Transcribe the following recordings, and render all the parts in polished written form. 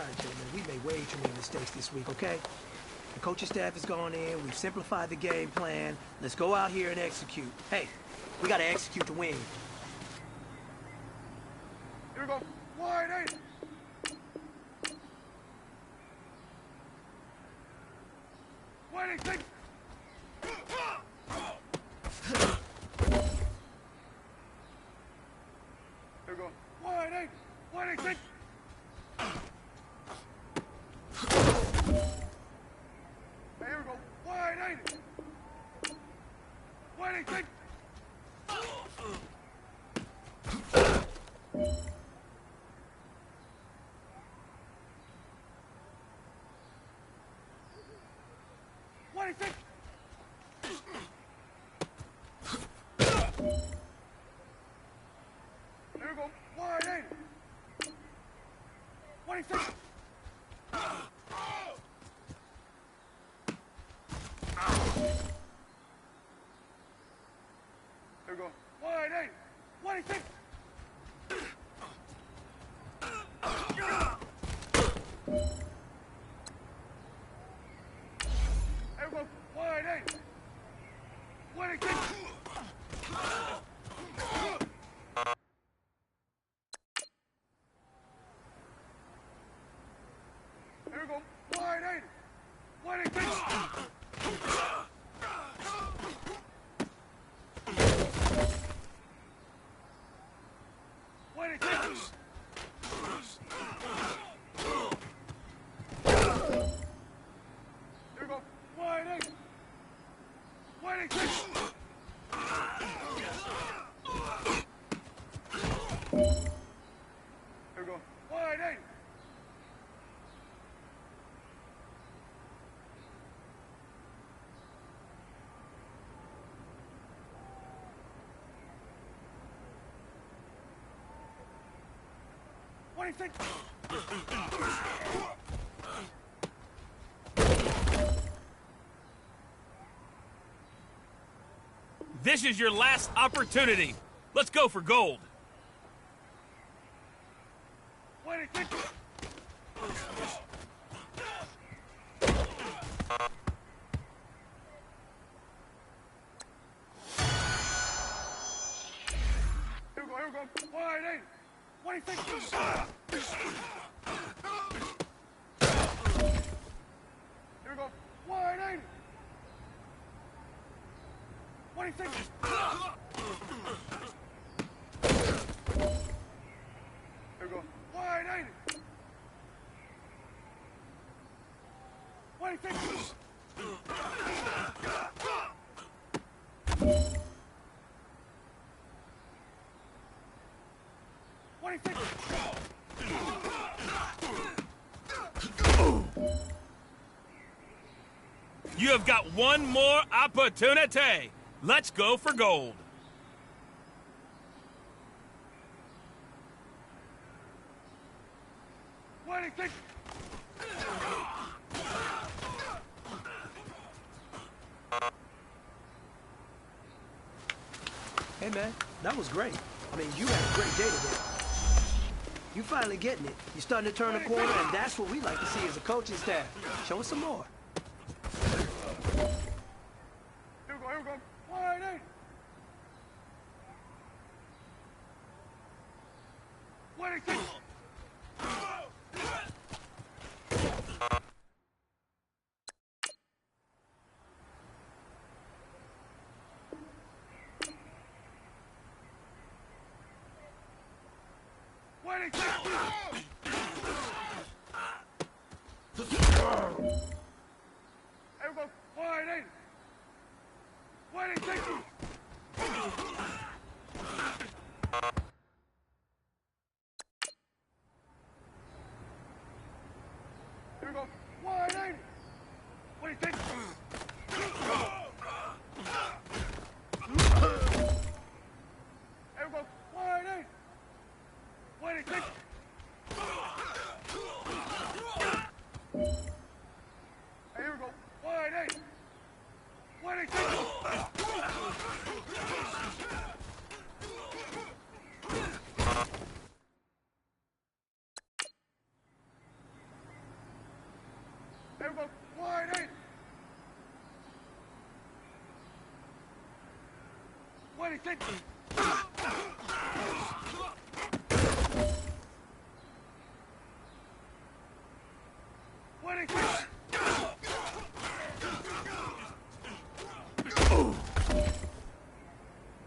right, gentlemen, we made way too many mistakes this week, okay? The coaching staff has gone in, we've simplified the game plan. Let's go out here and execute. Hey, we gotta execute to win. Here we go. Wide eight. Wide eight, six. Here we go. Wide eight. Wide eight, six. Here we go. Wide eight. Wide eight, six. Wide eight, six. Here we go. Wide eight. Wide eight, six. Here we go. Wide eight. Wide eight, six. Here we go. Wide eight. Wide eight, six. Here we go. Wide eight. Wide eight, six. Wide eight, six. Here we go. Wide eight. Wide eight, six. Here we go. Wide eight. Wide eight, six. This is your last opportunity. Let's go for gold. Wide eight, six. Here we go, here we go. Wide eight. Wide eight, six. Here we go. Wide eight. Wide eight, six. Here we go. Wide eight. Wide eight, six. Wide eight, six. You have got one more opportunity. Let's go for gold. Wide eight, six. Hey, man, that was great. I mean, you had a great day today. You finally getting it. You're starting to turn the corner, and that's what we like to see as a coaching staff. Show us some more. Here we go, here we go. Wide eight. Wide eight, six. Wide eight, six. Here we go. Wide eight. Wide eight, six. Here we go. Wide eight. Wide eight, six. Here we go. Wide eight. Wide eight, six. Here we go. Wide eight. Wide eight, six. Here we go. Wide, ain't it? What do you think? What do you think?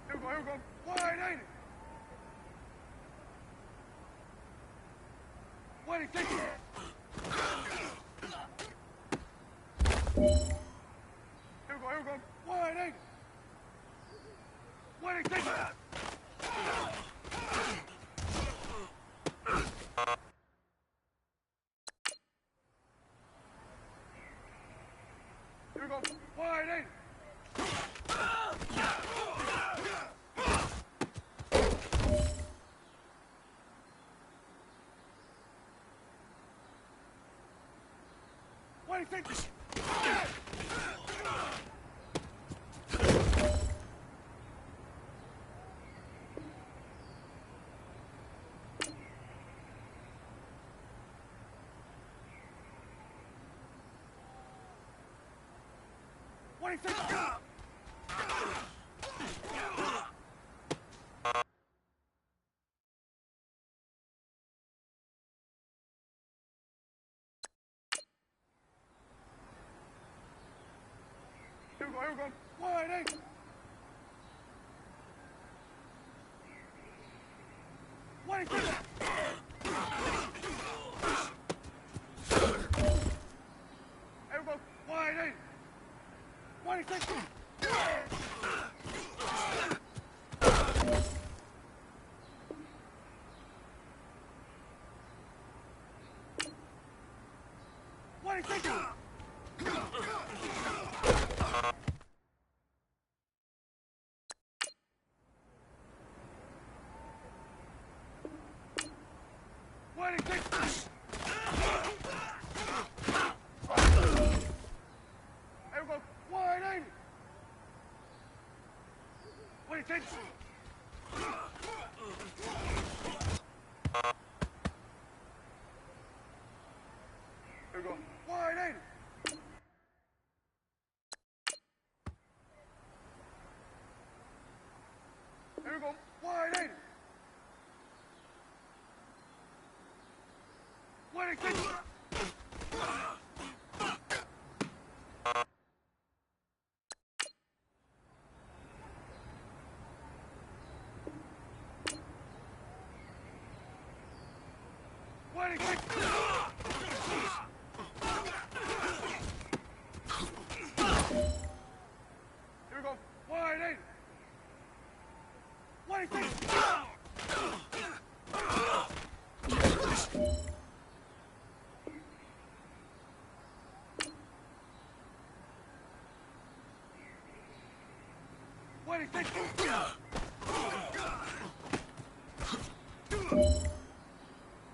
Here we go. Wide, ain't it? What do you think? Here we go. Wide, ain't it? What do you think? Here we go. Wide, ain't it? What do you think? What do you think? Here we go. Wide, ain't it? What do you think? Here we go. Wide, ain't it? What do you think? What do you think? What do you think? Here we go. Wide, ain't it? What do you think? Here we go. Wide, ain't it? Here we go. Wide, ain't it? What do you think? What do you think? Here we go. Wide, ain't it? What do you think? What do you think?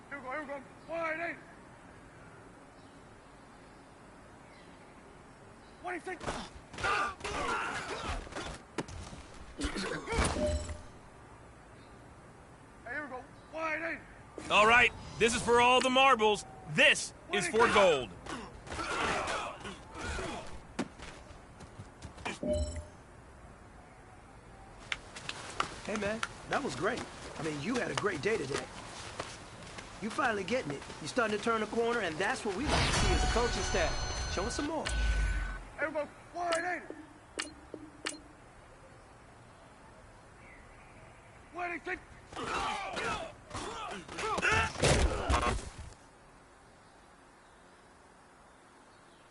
Here we go. Wide, ain't it? What do you think? Hey, here we go. Wide, ain't it? All right, this is for all the marbles. This is for gold. Hey, man, that was great. I mean, you had a great day today. You finally getting it. You starting to turn the corner, and that's what we like to see as a coaching staff. Show us some more. Here we go. Wide, ain't it? What do you think?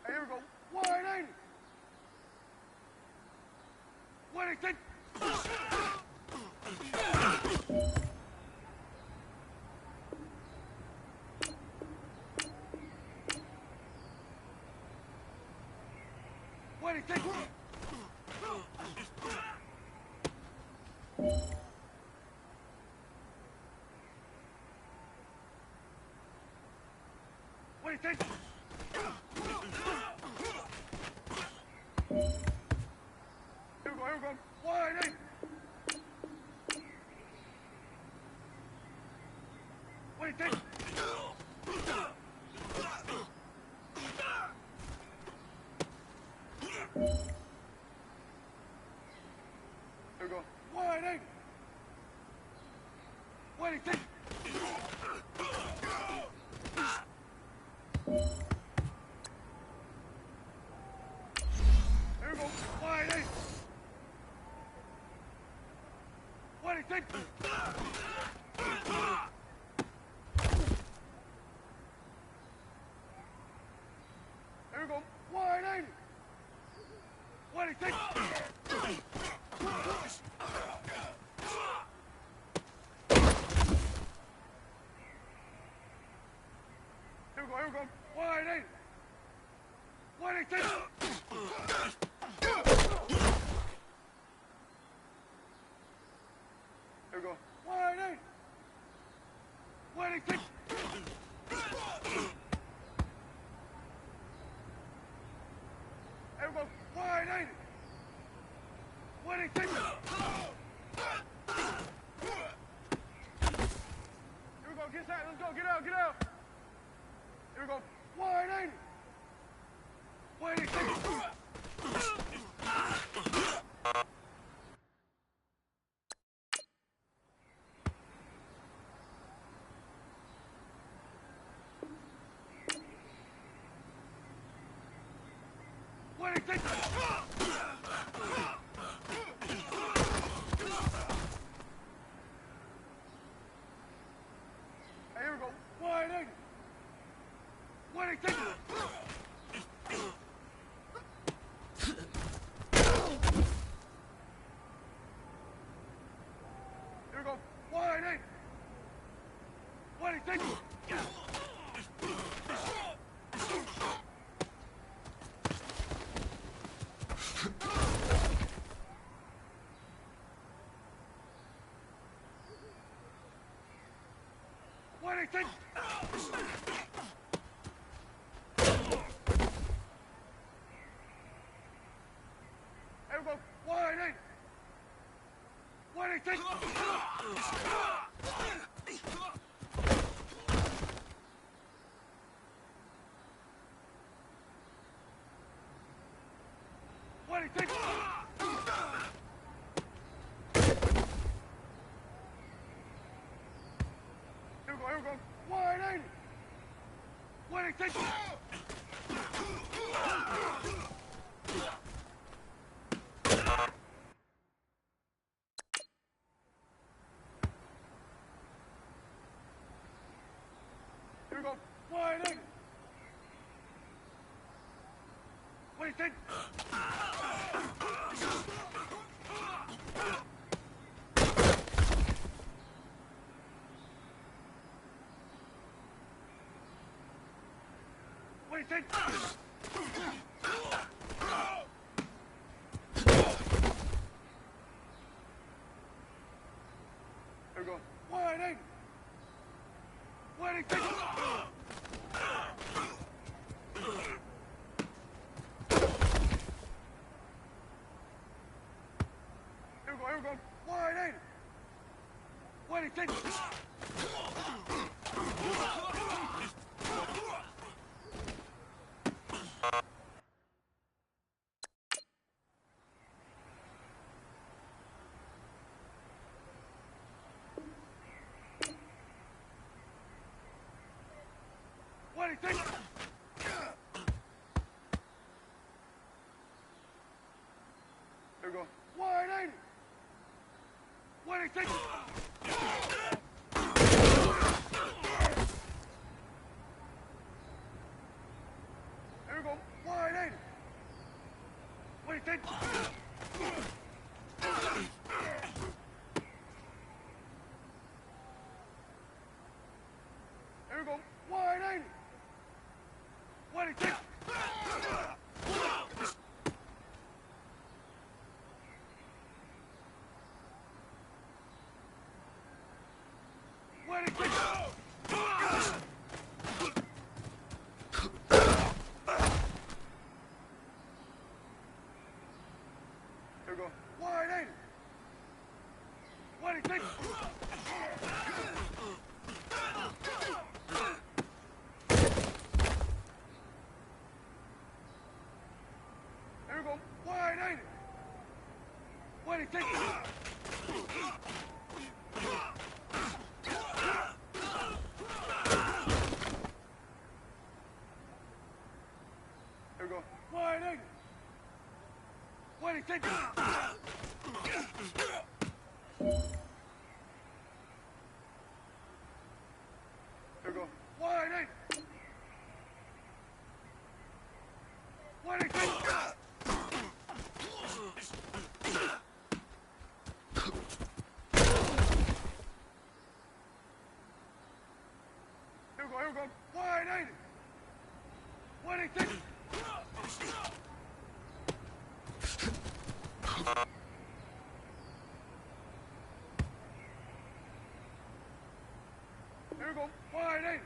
Hey, here we go. Wide, ain't it? What do you think? What do you think? What do you think? Here we go. Wide, ain't it? What do you think? Here we go. Wide eight. What do you think? Here we go. Wide eight. What do you think? Here we go. Wide eight. What do you think? Here we go. Wide eight. What do you think? Here we go. Wide eight. What do you think? Here we go. Get that. Let's go. Get out. Get out. Here we go. Wide eight. What do you think? What do you think? Hey, here we go. Wide eight. What do you think? Here we go. Wide eight. What do you think? What do you think? Here we go. Wide eight. What do you think? What do you think? Here we go. Wide eight. What do you think? Here we go. Wide eight. What do you think? What do you think? Here we go. Wide eight. What do you think? Here we go. Wide eight. What do you think? What do you think? Here we go. Wide eight. What do you think? Here we go. Wide eight. What do you think? Here we go. Wide eight. What do you think? What do you think? Here we go. Wide eight. What do you think? Here we go. Wide eight. What do you think? we go. Wide angle. Why did he take it? Here we go. Wide angle. Why did he take it? Here we go. Wide angle. Why did he take it? Here we go. Wide angle.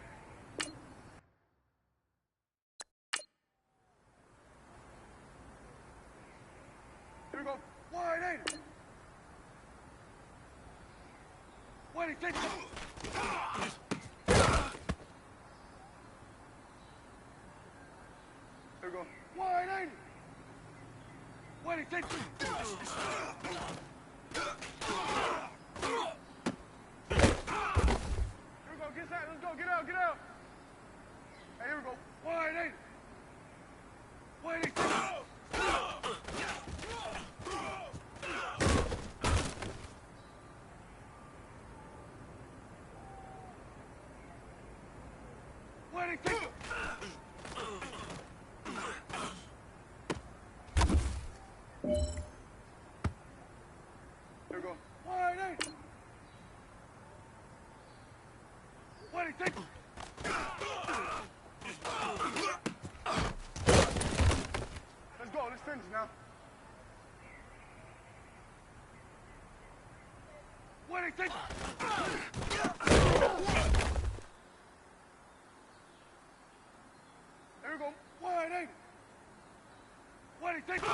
Here we go. Wide angle. Why did he take it? Here we go. Wide angle. Why did he take it? Get out, let's go, get out, get out. Hey, here we go. Wide angle. Wide angle. Wide angle. Here we go. Wide angle. Why did he take it? Let's go, let's finish now. Why did he take it? There we go. Wide angle. Why did he take it?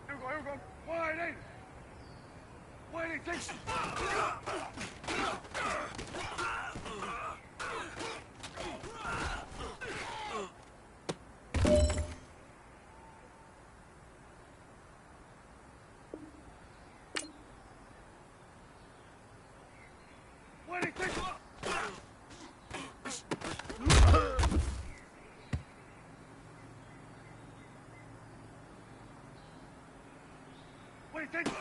Here we go. Wide angle. Why did he take it? Why did he take it? Why did he take it?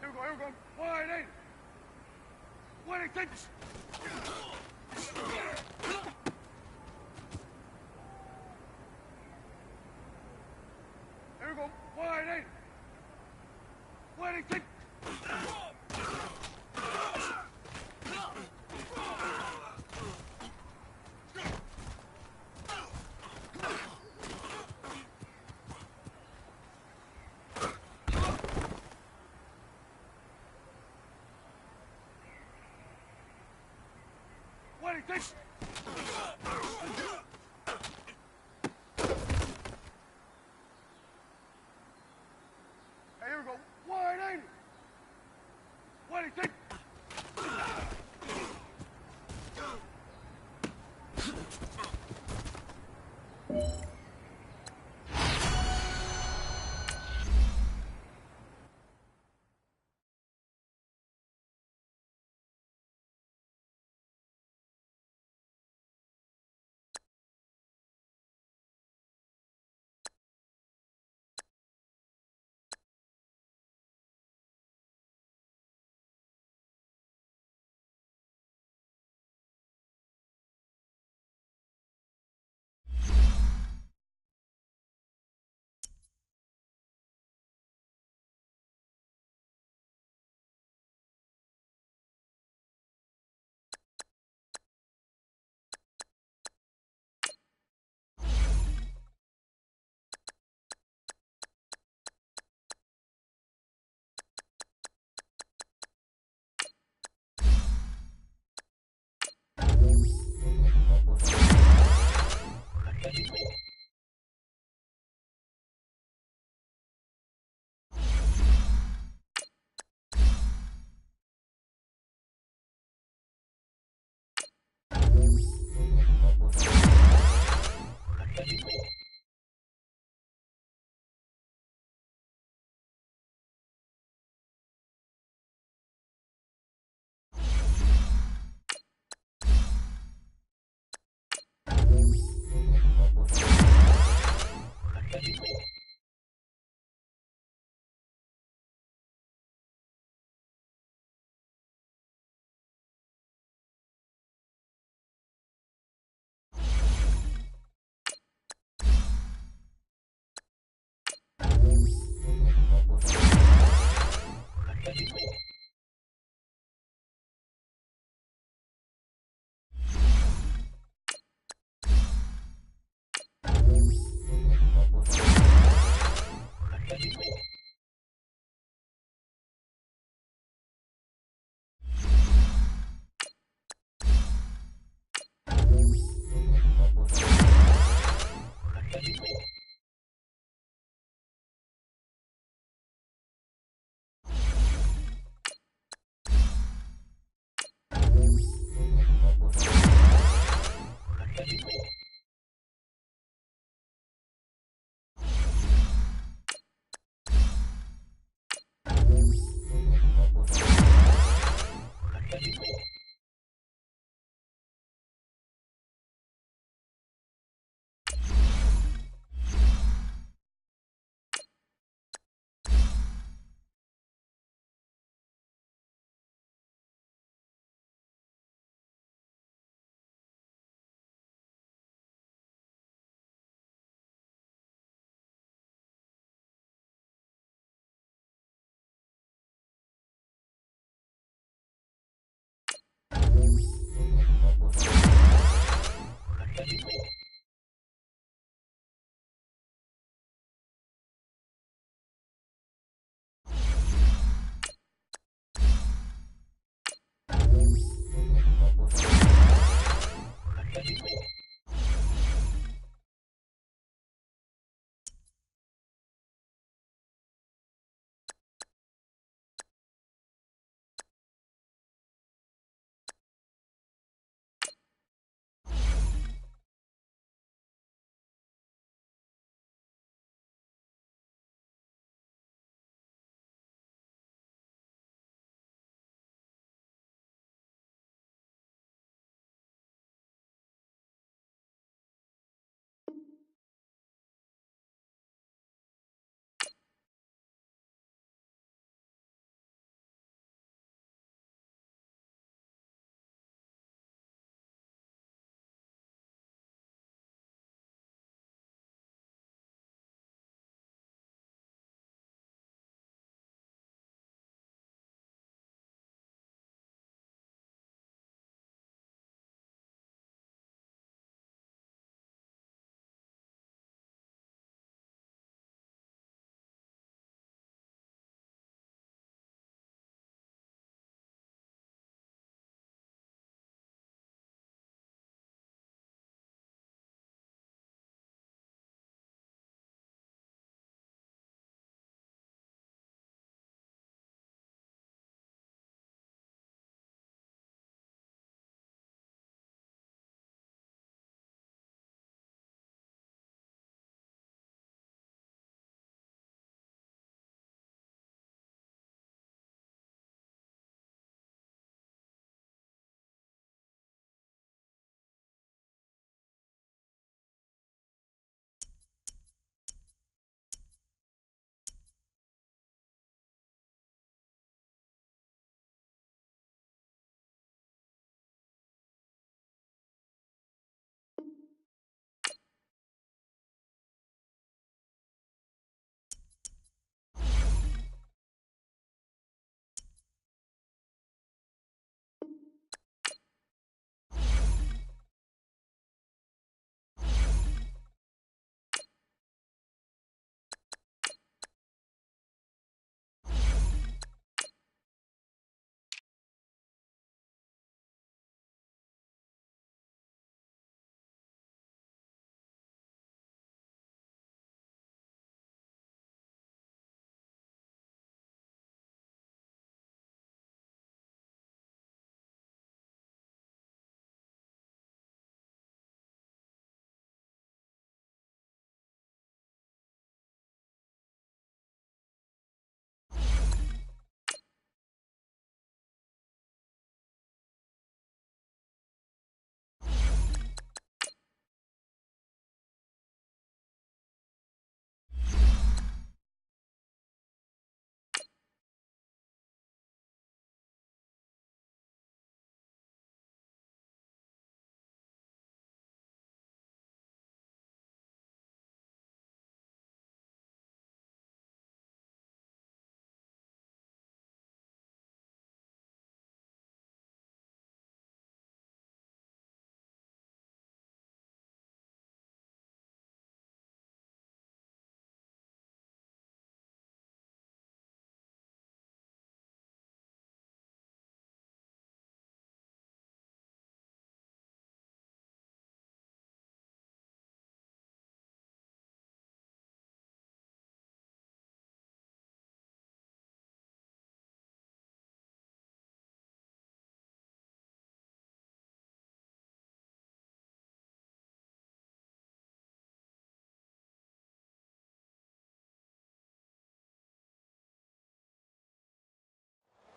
Here we go. Wide angle. Why did he take it? Here we go. Wide angle. Why did he take it? Why did he take it? Hey, here we go. Wide angle. Why did he take it?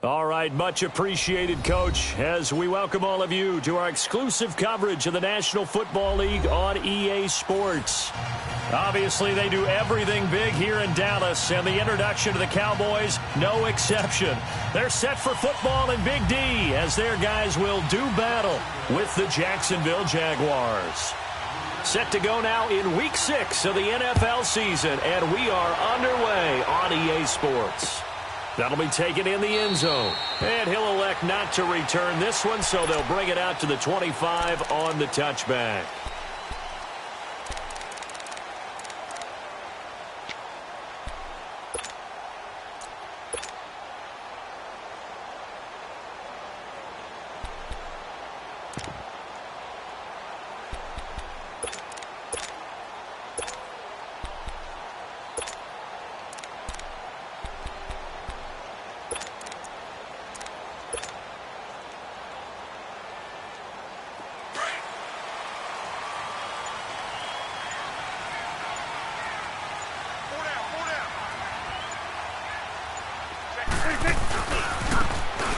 All right, much appreciated, Coach, as we welcome all of you to our exclusive coverage of the National Football League on EA Sports. Obviously, they do everything big here in Dallas, and the introduction to the Cowboys, no exception. They're set for football in Big D, as their guys will do battle with the Jacksonville Jaguars. Set to go now in Week 6 of the NFL season, and we are underway on EA Sports. That'll be taken in the end zone. And he'll elect not to return this one, so they'll bring it out to the 25 on the touchback.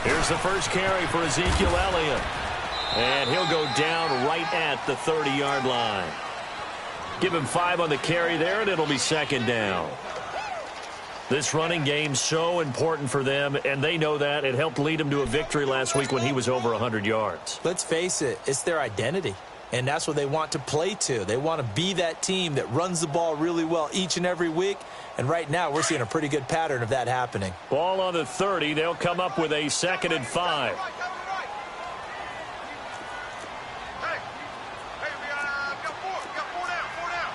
Here's the first carry for Ezekiel Elliott. And he'll go down right at the 30-yard line. Give him 5 on the carry there, and it'll be second down. This running game's so important for them, and they know that. It helped lead them to a victory last week when he was over 100 yards. Let's face it, it's their identity. And that's what they want to play to. They want to be that team that runs the ball really well each and every week. And right now, we're seeing a pretty good pattern of that happening. Ball on the 30. They'll come up with a 2nd and 5. Hey, we got 4. We got 4 down. 4 down.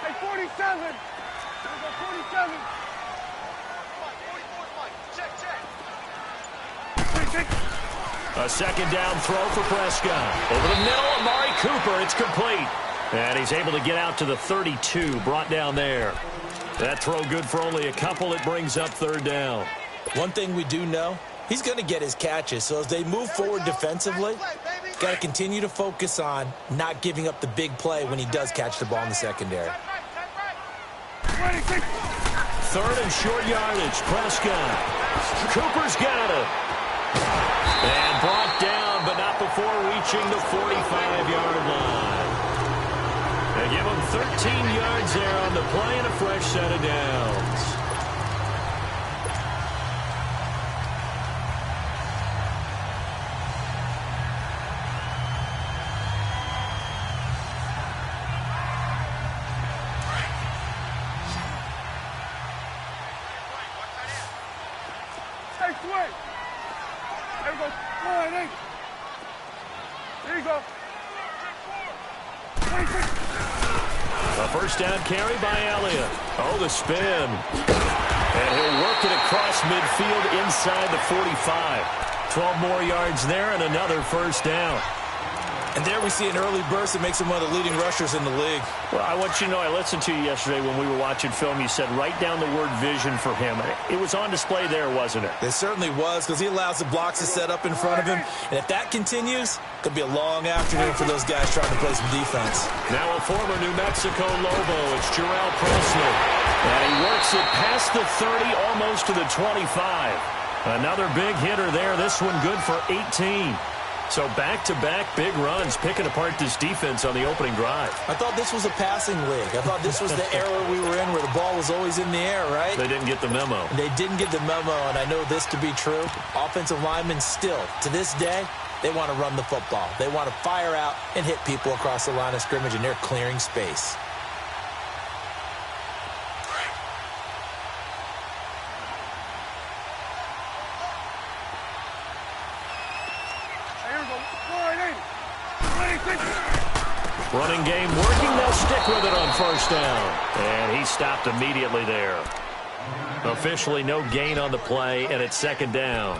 Hey, 47. We got 47. 44 is Mike. Check. A 2nd down throw for Prescott. Over the middle, Amari Cooper. It's complete. And he's able to get out to the 32, brought down there. That throw good for only a couple. It brings up 3rd down. One thing we do know, he's going to get his catches. So as they move forward defensively, got to continue to focus on not giving up the big play when he does catch the ball in the secondary. 3rd and short yardage. Prescott. Cooper's got it. And brought down, but not before reaching the 45-yard line. They give him 13 yards there on the play and a fresh set of downs. Hey, swing. There we go. 4-8. There you go. 26. A first down carry by Elliott. Oh, the spin. And he'll work it across midfield inside the 45. 12 more yards there and another first down. And there we see an early burst that makes him one of the leading rushers in the league. Well, I want you to know, I listened to you yesterday when we were watching film. You said write down the word vision for him. It was on display there, wasn't it? It certainly was, because he allows the blocks to set up in front of him. And if that continues, it could be a long afternoon for those guys trying to play some defense. Now a former New Mexico Lobo. It's Jarrell Presley. And he works it past the 30, almost to the 25. Another big hitter there. This one good for 18. So back-to-back big runs, picking apart this defense on the opening drive. I thought this was a passing league. I thought this was the era we were in where the ball was always in the air, right? They didn't get the memo. They didn't get the memo, and I know this to be true. Offensive linemen still, to this day, they want to run the football. They want to fire out and hit people across the line of scrimmage, and they're clearing space. Running game working. They'll stick with it on first down. And he stopped immediately there. Officially no gain on the play, and it's 2nd down.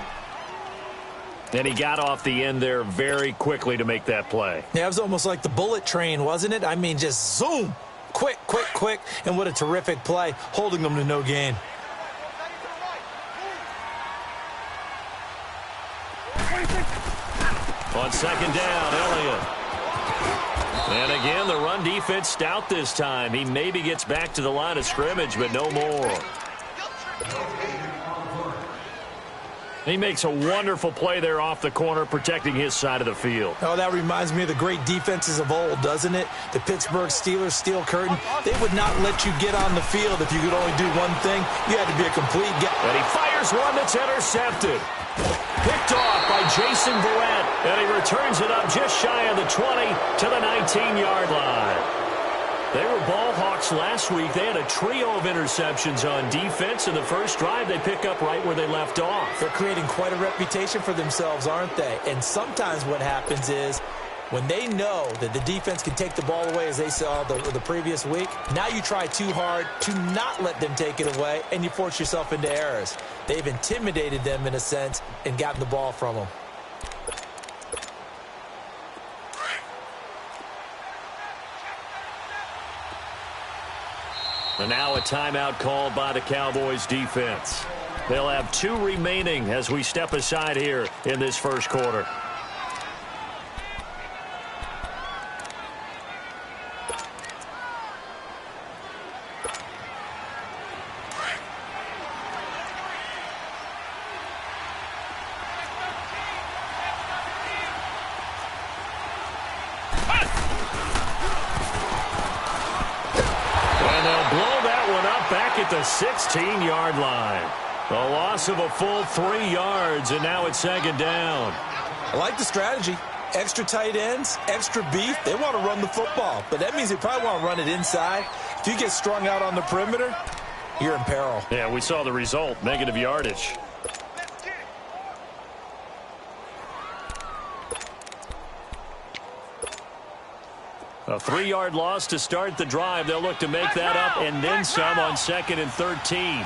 And he got off the end there very quickly to make that play. Yeah, it was almost like the bullet train, wasn't it? I mean, just zoom. Quick, quick, quick. And what a terrific play, holding them to no gain. On 2nd down, Elliott. And again, the run defense stout this time. He maybe gets back to the line of scrimmage, but no more. He makes a wonderful play there off the corner, protecting his side of the field. Oh, that reminds me of the great defenses of old, doesn't it? The Pittsburgh Steelers steel curtain. They would not let you get on the field if you could only do one thing. You had to be a complete guy. And he fires one that's intercepted. Picked off by Jason Verrett, and he returns it up just shy of the 20 to the 19-yard line. They were ball hawks last week. They had a trio of interceptions on defense. In the first drive, they pick up right where they left off. They're creating quite a reputation for themselves, aren't they? And sometimes what happens is when they know that the defense can take the ball away, as they saw the previous week, now you try too hard to not let them take it away, and you force yourself into errors. They've intimidated them in a sense and gotten the ball from them. And now a timeout called by the Cowboys defense. They'll have 2 remaining as we step aside here in this first quarter. At the 16-yard line. A loss of a full 3 yards, and now it's second down. I like the strategy. Extra tight ends, extra beef. They want to run the football, but that means they probably want to run it inside. If you get strung out on the perimeter, you're in peril. Yeah, we saw the result, negative yardage. A 3-yard loss to start the drive. They'll look to make that up and then some on 2nd and 13.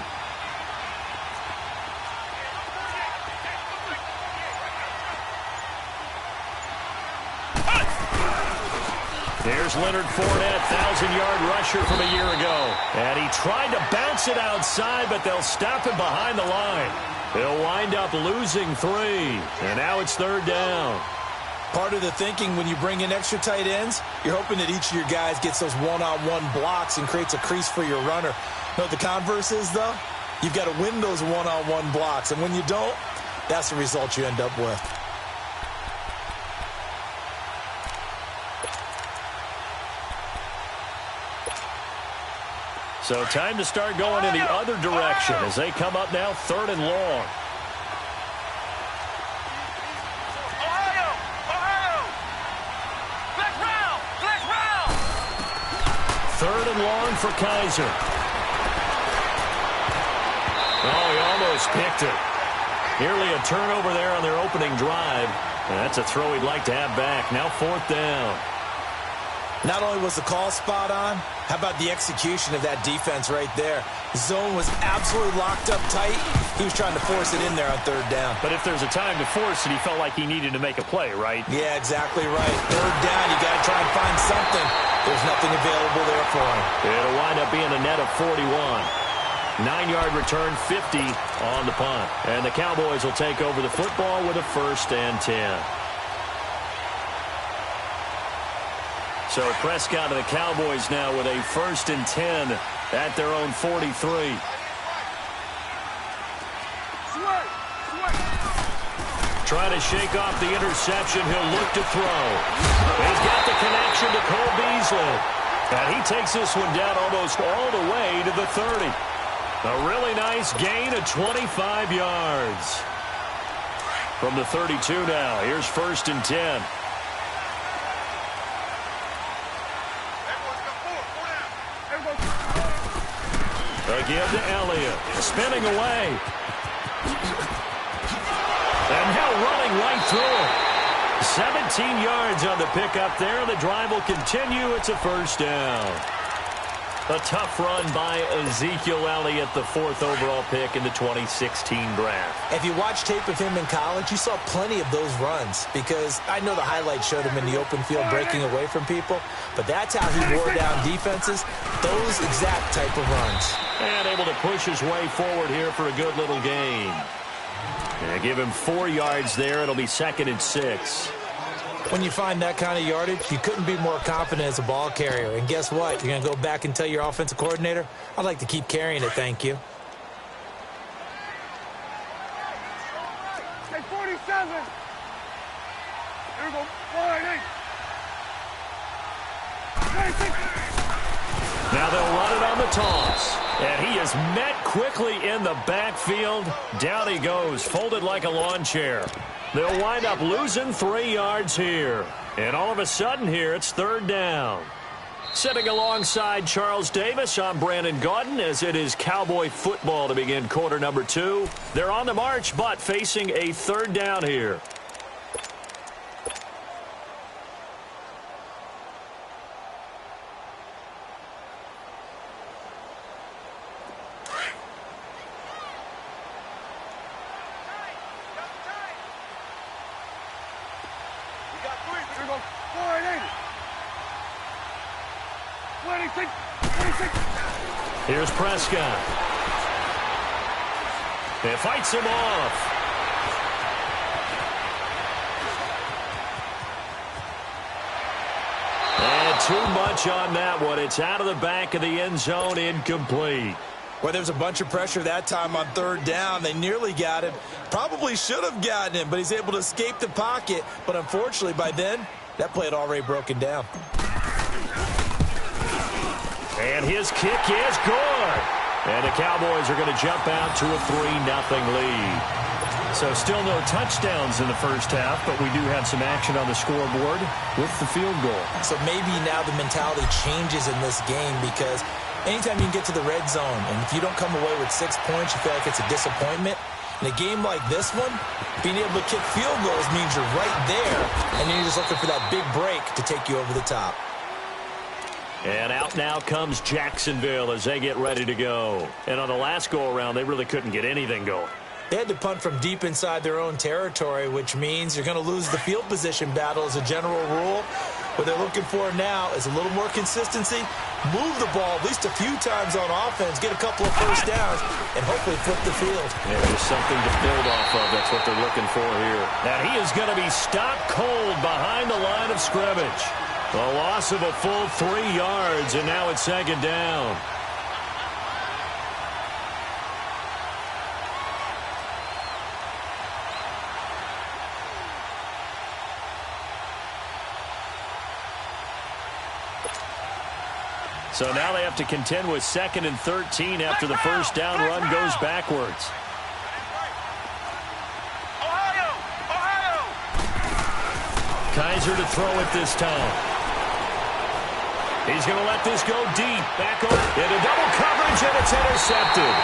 Here's Leonard Fournette, 1,000-yard rusher from a year ago. And he tried to bounce it outside, but they'll stop him behind the line. He'll wind up losing 3. And now it's 3rd down. Part of the thinking when you bring in extra tight ends, you're hoping that each of your guys gets those one-on-one blocks and creates a crease for your runner. You know what the converse is, though? You've got to win those one-on-one blocks, and when you don't, that's the result you end up with. So time to start going in the other direction as they come up now 3rd and long. Third and long for Kaiser. Oh, he almost picked it. Nearly a turnover there on their opening drive. And that's a throw he'd like to have back. Now 4th down. Not only was the call spot on, how about the execution of that defense right there? Zone was absolutely locked up tight. He was trying to force it in there on 3rd down. But if there's a time to force it, he felt like he needed to make a play, right? Yeah, exactly right. 3rd down, you got to try and find something. There's nothing available there for him. It'll wind up being a net of 41. 9-yard return, 50 on the punt. And the Cowboys will take over the football with a 1st and 10. So Prescott and the Cowboys now with a 1st and 10 at their own 43. Trying to shake off the interception. He'll look to throw. He's got the connection to Cole Beasley. And he takes this one down almost all the way to the 30. A really nice gain of 25 yards. From the 32 now. Here's 1st and 10. Again to Elliott. Spinning away. And now running right through it. 17 yards on the pickup there. The drive will continue. It's a 1st down. A tough run by Ezekiel Elliott, the 4th overall pick in the 2016 draft. If you watch tape of him in college, you saw plenty of those runs because I know the highlights showed him in the open field breaking away from people, but that's how he wore down defenses, those exact type of runs. And able to push his way forward here for a good little gain. And give him 4 yards there. It'll be 2nd and 6. When you find that kind of yardage, you couldn't be more confident as a ball carrier. And guess what? You're going to go back and tell your offensive coordinator, I'd like to keep carrying it, thank you. Now they'll run it on the toss. And he is met quickly in the backfield. Down he goes, folded like a lawn chair. They'll wind up losing 3 yards here. And all of a sudden here, it's 3rd down. Sitting alongside Charles Davis, I'm Brandon Gaudin, as it is Cowboy football to begin quarter number 2. They're on the march, but facing a 3rd down here. Here's Prescott. It fights him off. And too much on that one. It's out of the back of the end zone, incomplete. Well, there's a bunch of pressure that time on 3rd down. They nearly got him. Probably should have gotten him, but he's able to escape the pocket. But unfortunately, by then, that play had already broken down. And his kick is good. And the Cowboys are going to jump out to a 3-0 lead. So still no touchdowns in the first half, but we do have some action on the scoreboard with the field goal. So maybe now the mentality changes in this game, because anytime you can get to the red zone, and if you don't come away with 6 points, you feel like it's a disappointment. In a game like this one, being able to kick field goals means you're right there, and then you're just looking for that big break to take you over the top. And out now comes Jacksonville as they get ready to go. And on the last go-around, they really couldn't get anything going. They had to punt from deep inside their own territory, which means you're going to lose the field position battle as a general rule. What they're looking for now is a little more consistency, move the ball at least a few times on offense, get a couple of first downs, and hopefully flip the field. Yeah, there's something to build off of. That's what they're looking for here. And he is going to be stopped cold behind the line of scrimmage. A loss of a full 3 yards, and now it's 2nd down. So now they have to contend with 2nd and 13 after the first down run goes backwards. Kaiser to throw it this time. He's going to let this go deep. Back over into double coverage, and it's intercepted.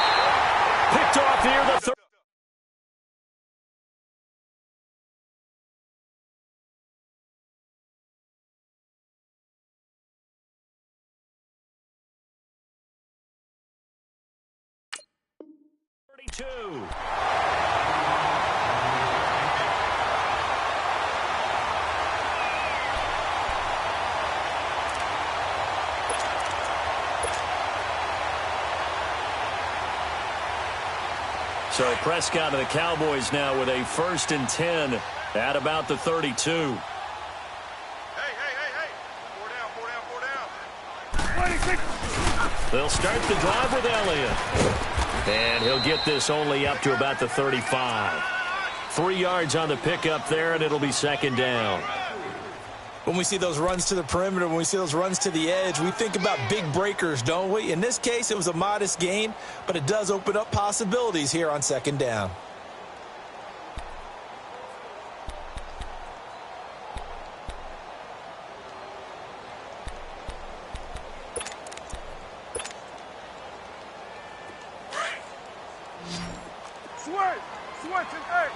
Picked off near the 30. So Prescott and the Cowboys now with a 1st and 10 at about the 32. Hey. 26. They'll start the drive with Elliott. And he'll get this only up to about the 35. 3 yards on the pickup there, and it'll be 2nd down. When we see those runs to the perimeter, when we see those runs to the edge, we think about big breakers, don't we? In this case, it was a modest gain, but it does open up possibilities here on 2nd down. Switch and 8.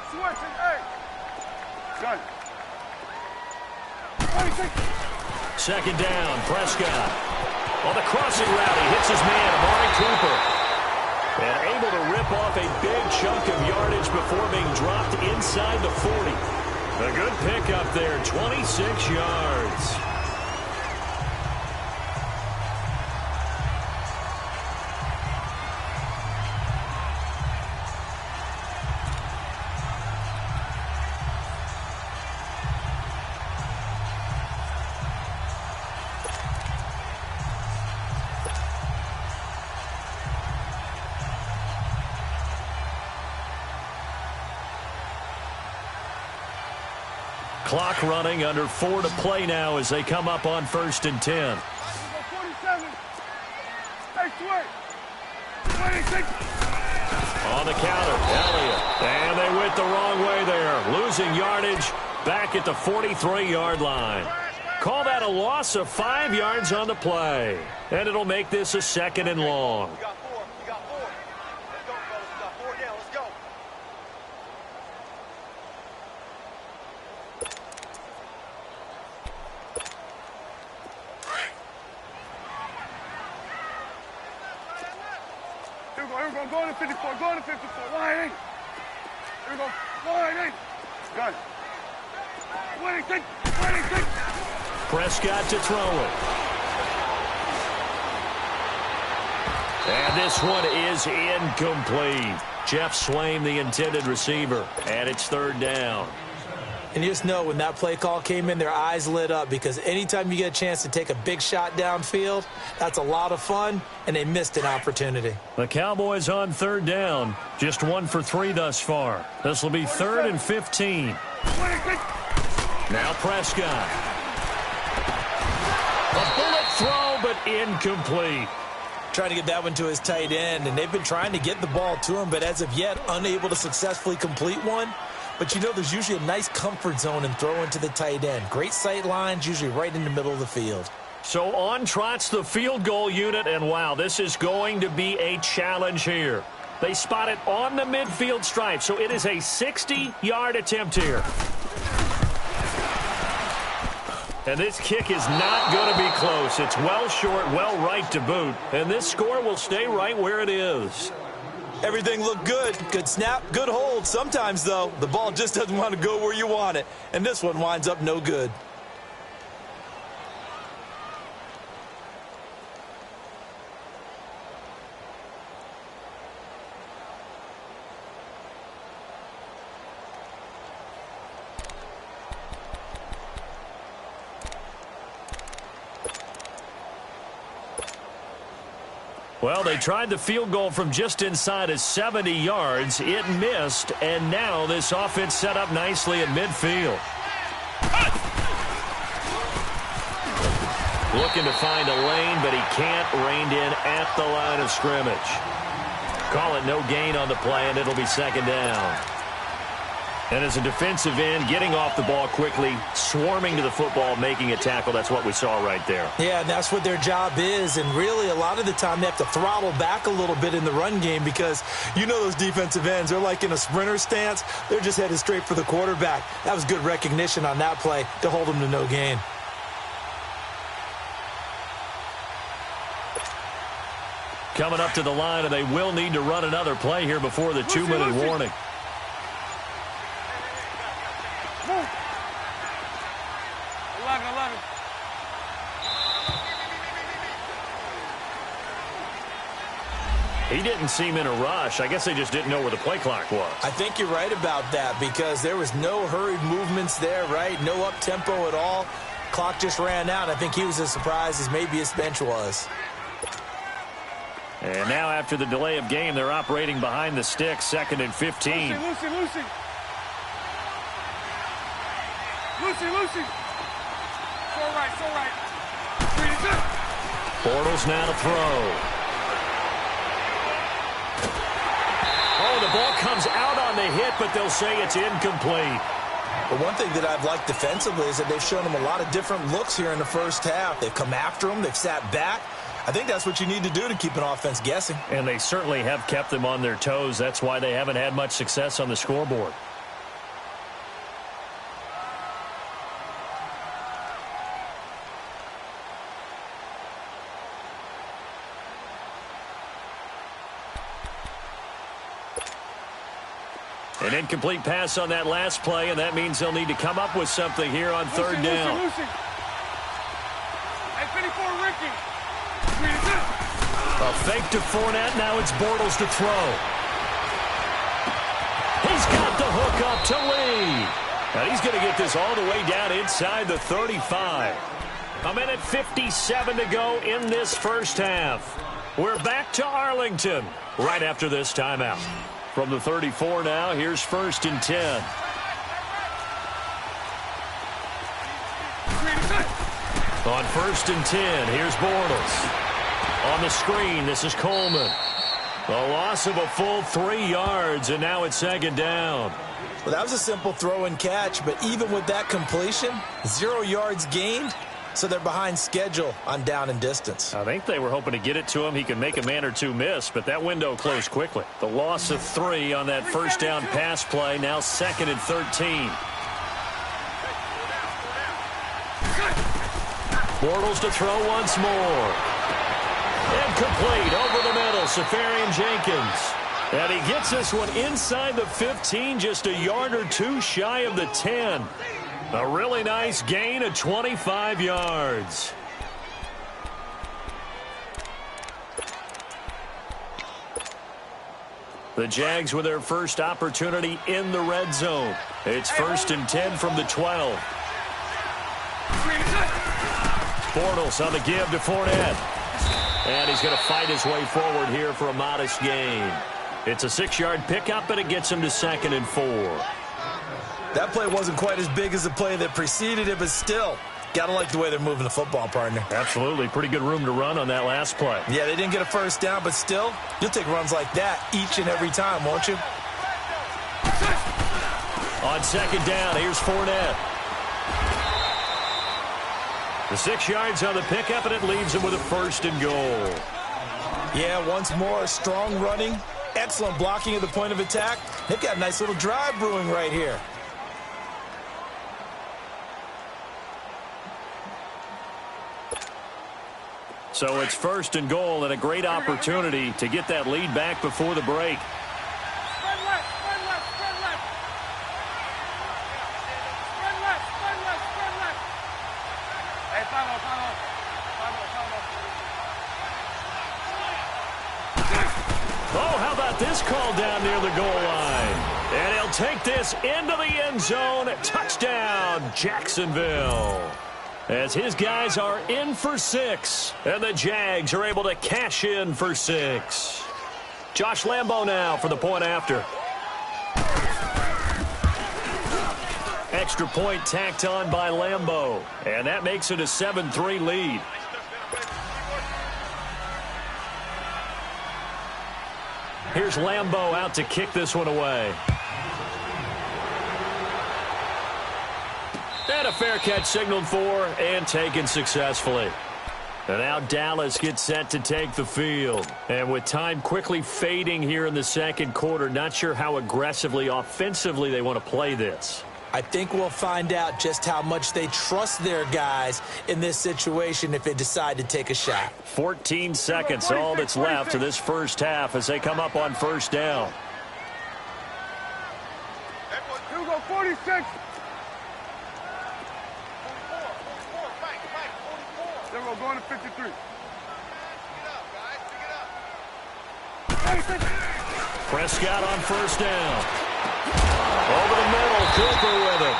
Switch and 8. Gun. 26. 2nd down, Prescott. On the crossing route, he hits his man, Amari Cooper. And able to rip off a big chunk of yardage before being dropped inside the 40. A good pickup there, 26 yards. Clock running, under 4 to play now as they come up on 1st and 10. 47. Hey, 26. On the counter, Elliott. And they went the wrong way there. Losing yardage back at the 43-yard line. Call that a loss of 5 yards on the play. And it'll make this a 2nd and long. You got 4. You got 4. Let's go, fellas. We got 4 down. Let's go. Here we go. Here we go. Go to 54. Go to 54. Wide eight. Here we go. Wide eight. Got it. 26. 26. Prescott to throw it. And this one is incomplete. Jeff Swaim, the intended receiver, and it's 3rd down. And you just know when that play call came in, their eyes lit up, because anytime you get a chance to take a big shot downfield, that's a lot of fun, and they missed an opportunity. The Cowboys on 3rd down, just 1 for 3 thus far. This will be 3rd and 15. Now Prescott. A bullet throw, but incomplete. Trying to get that one to his tight end, and they've been trying to get the ball to him, but as of yet, unable to successfully complete one. But you know, there's usually a nice comfort zone in throwing to the tight end. Great sight lines, usually right in the middle of the field. So on trots the field goal unit, and wow, this is going to be a challenge here. They spot it on the midfield stripe, so it is a 60-yard attempt here. And this kick is not going to be close. It's well short, well right to boot, and this score will stay right where it is. Everything looked good. Good snap, good hold. Sometimes, though, the ball just doesn't want to go where you want it, and this one winds up no good. Well, they tried the field goal from just inside of 70 yards. It missed, and now this offense set up nicely at midfield. Looking to find a lane, but he can't, reined in at the line of scrimmage. Call it no gain on the play, and it'll be 2nd down. And as a defensive end, getting off the ball quickly, swarming to the football, making a tackle, that's what we saw right there. Yeah, and that's what their job is. And really, a lot of the time, they have to throttle back a little bit in the run game, because you know those defensive ends, they're like in a sprinter stance. They're just headed straight for the quarterback. That was good recognition on that play to hold them to no gain. Coming up to the line, and they will need to run another play here before the 2-minute warning. Move. 11. He didn't seem in a rush. I guess they just didn't know where the play clock was. I think you're right about that, because there was no hurried movements there, right? No up-tempo at all. Clock just ran out. I think he was as surprised as maybe his bench was. And now after the delay of game, they're operating behind the sticks, 2nd and 15. Lucy. So right. Bortles now to throw. Oh, the ball comes out on the hit, but they'll say it's incomplete. But one thing that I've liked defensively is that they've shown them a lot of different looks here in the first half. They've come after them. They've sat back. I think that's what you need to do to keep an offense guessing. And they certainly have kept them on their toes. That's why they haven't had much success on the scoreboard. An incomplete pass on that last play, and that means they'll need to come up with something here on 3rd down. Lucy. Hey, 54, Ricky. A fake to Fournette. Now it's Bortles to throw. He's got the hook up to Lee. And he's going to get this all the way down inside the 35. A minute 57 to go in this first half. We're back to Arlington right after this timeout. From the 34 now, here's 1st and 10. On 1st and 10, here's Bortles. On the screen, this is Coleman. A loss of a full 3 yards, and now it's 2nd down. Well, that was a simple throw and catch, but even with that completion, 0 yards gained, so they're behind schedule on down and distance. I think they were hoping to get it to him. He could make a man or two miss, but that window closed quickly. The loss of 3 on that 1st down pass play, now 2nd and 13. Bortles to throw once more. Incomplete over the middle, Safarian Jenkins. And he gets this one inside the 15, just a yard or two shy of the 10. A really nice gain of 25 yards. The Jags with their first opportunity in the red zone. It's 1st and 10 from the 12. Bortles on the give to Fournette. And he's going to fight his way forward here for a modest gain. It's a 6-yard pickup, and it gets him to 2nd and 4. That play wasn't quite as big as the play that preceded it, but still, got to like the way they're moving the football, partner. Absolutely. Pretty good room to run on that last play. Yeah, they didn't get a 1st down, but still, you'll take runs like that each and every time, won't you? On 2nd down, here's Fournette. The 6 yards on the pickup, and it leaves him with a 1st and goal. Yeah, once more, strong running, excellent blocking at the point of attack. They've got a nice little drive brewing right here. So it's 1st and goal, and a great opportunity to get that lead back before the break. Spread left, spread left, spread left. Spread left, spread left, spread left. Hey, follow. Oh, how about this call down near the goal line? And he'll take this into the end zone. Touchdown, Jacksonville. As his guys are in for 6, and the Jags are able to cash in for 6. Josh Lambo now for the point after. Extra point tacked on by Lambo, and that makes it a 7-3 lead. Here's Lambo out to kick this one away. And a fair catch signaled for and taken successfully. And now Dallas gets set to take the field. And with time quickly fading here in the 2nd quarter, not sure how aggressively, offensively they want to play this. I think we'll find out just how much they trust their guys in this situation if they decide to take a shot. 14 seconds, all that's left to this 1st half as they come up on 1st down. Here we go, 46. There we go, going to 53. Prescott on 1st down. Over the middle, Cooper with it.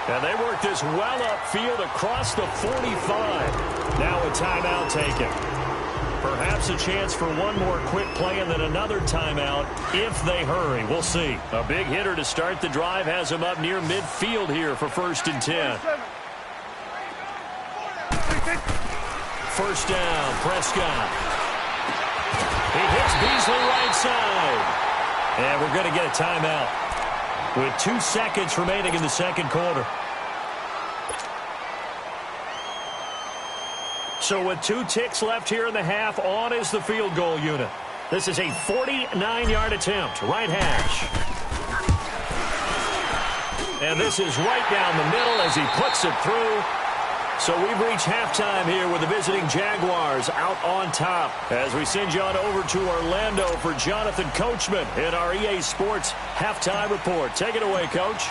And they work this well upfield across the 45. Now a timeout taken. Perhaps a chance for one more quick play and then another timeout if they hurry. We'll see. A big hitter to start the drive has him up near midfield here for 1st and 10. 1st down, Prescott. He hits Beasley right side. And we're going to get a timeout with 2 seconds remaining in the 2nd quarter. So with 2 ticks left here in the half, on is the field goal unit. This is a 49-yard attempt, right hash. And this is right down the middle as he puts it through. So we've reached halftime here with the visiting Jaguars out on top. As we send you on over to Orlando for Jonathan Coachman in our EA Sports halftime report. Take it away, Coach.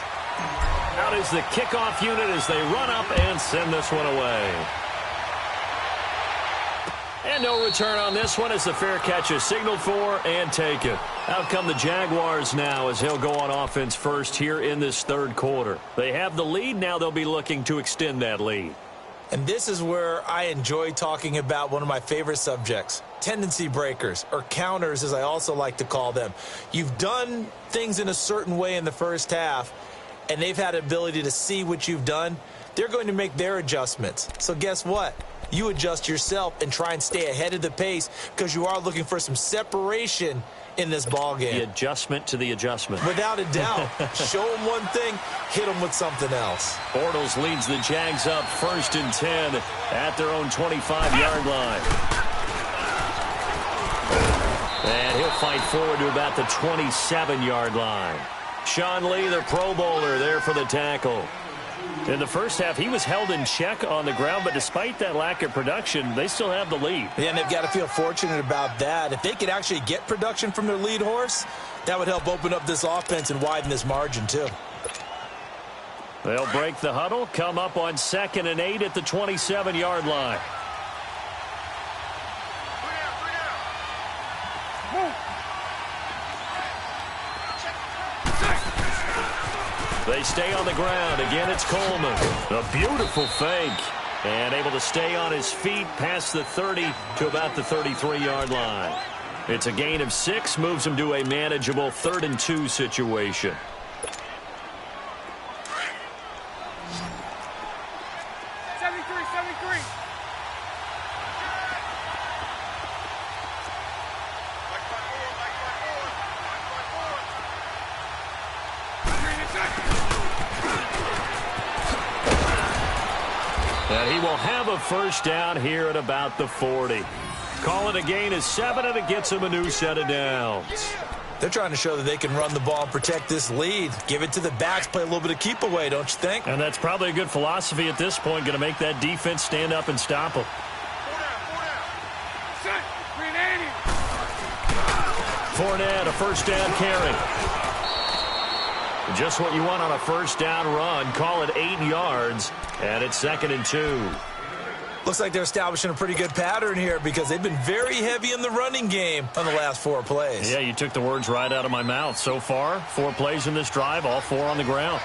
Out is the kickoff unit as they run up and send this one away. And no return on this one as the fair catch is signaled for and taken. Out come the Jaguars now as he'll go on offense first here in this 3rd quarter. They have the lead. Now they'll be looking to extend that lead. And this is where I enjoy talking about one of my favorite subjects, tendency breakers, or counters as I also like to call them. You've done things in a certain way in the 1st half, and they've had the ability to see what you've done. they're going to make their adjustments. So guess what? You adjust yourself and try and stay ahead of the pace because you are looking for some separation in this ball game. The adjustment to the adjustment. Without a doubt. Show them one thing, hit them with something else. Bortles leads the Jags up 1st and 10 at their own 25-yard line. And he'll fight forward to about the 27-yard line. Sean Lee, the Pro Bowler, there for the tackle. In the first half, he was held in check on the ground, but despite that lack of production, they still have the lead. Yeah, and they've got to feel fortunate about that. If they could actually get production from their lead horse, that would help open up this offense and widen this margin, too. They'll break the huddle, come up on 2nd and 8 at the 27-yard line. They stay on the ground. Again, it's Coleman. A beautiful fake. And able to stay on his feet past the 30 to about the 33-yard line. It's a gain of 6, moves him to a manageable 3rd and 2 situation. And he will have a first down here at about the 40. Call it a gain of 7, and it gets him a new set of downs. They're trying to show that they can run the ball and protect this lead. Give it to the backs, play a little bit of keep away, don't you think? And that's probably a good philosophy at this point, going to make that defense stand up and stop them. 4 Fournette, a first down carry. Just what you want on a first down run. Call it 8 yards, and it's 2nd and 2. Looks like they're establishing a pretty good pattern here because they've been very heavy in the running game on the last 4 plays. Yeah, you took the words right out of my mouth. So far, 4 plays in this drive, all 4 on the ground.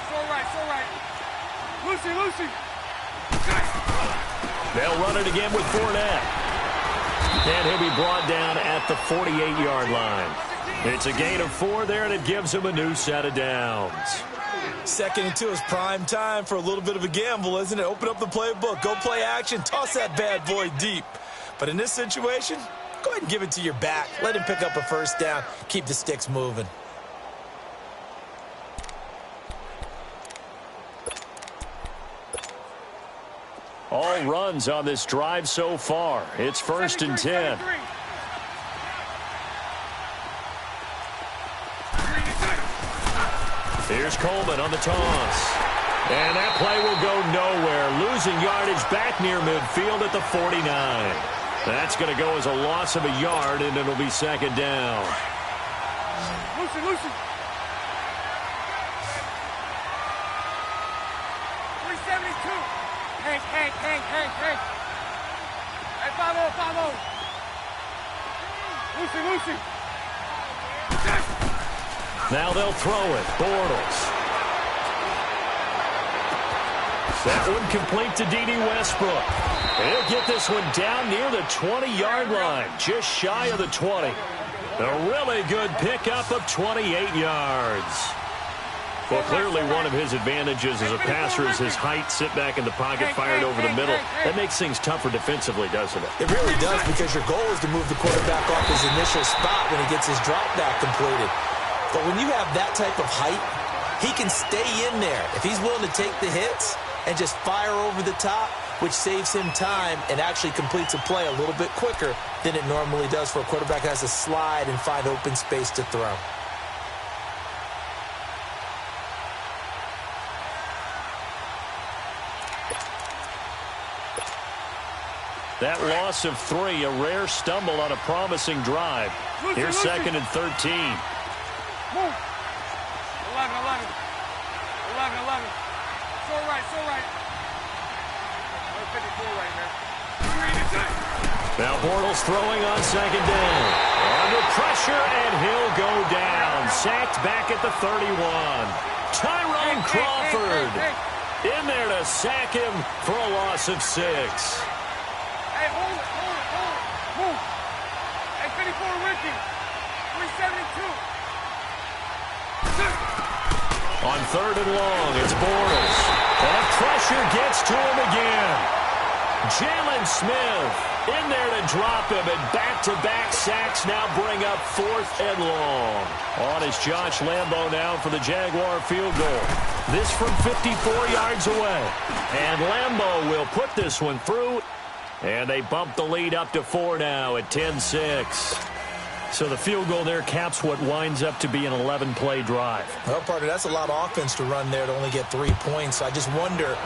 So right. Lucy. They'll run it again with Fournette. And he'll be brought down at the 48-yard line. It's a gain of 4 there, and it gives him a new set of downs. 2nd and 2 is prime time for a little bit of a gamble, isn't it? Open up the playbook, go play action, toss that bad boy deep. But in this situation, go ahead and give it to your back. Let him pick up a first down, keep the sticks moving. All runs on this drive so far. It's 1st and 10. Here's Coleman on the toss. And that play will go nowhere. Losing yardage back near midfield at the 49. That's going to go as a loss of a yard, and it'll be 2nd down. Lucy. 372. Hank. Hey, 5-0. Lucy. Now they'll throw it. Bortles. That one complete to D.D. Westbrook. He'll get this one down near the 20-yard line, just shy of the 20. A really good pickup of 28 yards. Well, clearly one of his advantages as a passer is his height. Sit back in the pocket, fired over the middle. That makes things tougher defensively, doesn't it? It really does, because your goal is to move the quarterback off his initial spot when he gets his drop back completed. But when you have that type of height, he can stay in there. If he's willing to take the hits and just fire over the top, which saves him time and actually completes a play a little bit quicker than it normally does for a quarterback that has to slide and find open space to throw. That loss of 3, a rare stumble on a promising drive. Here's 2nd and 13. Move. 11. So right. 154 right now. Now Bortles throwing on 2nd down. Under pressure, and he'll go down. Sacked back at the 31. Tyrone Crawford in there to sack him for a loss of 6. Hey, hold it. Move. Hey, 54 Ricky. 372. On 3rd and long, it's Bortles. And pressure gets to him again. Jalen Smith in there to drop him, and back-to-back sacks now bring up 4th and long. On is Josh Lambo now for the Jaguar field goal. This from 54 yards away. And Lambo will put this one through, and they bump the lead up to 4 now at 10-6. So the field goal there caps what winds up to be an 11-play drive. Well, partner, that's a lot of offense to run there to only get 3 points. I just wonder,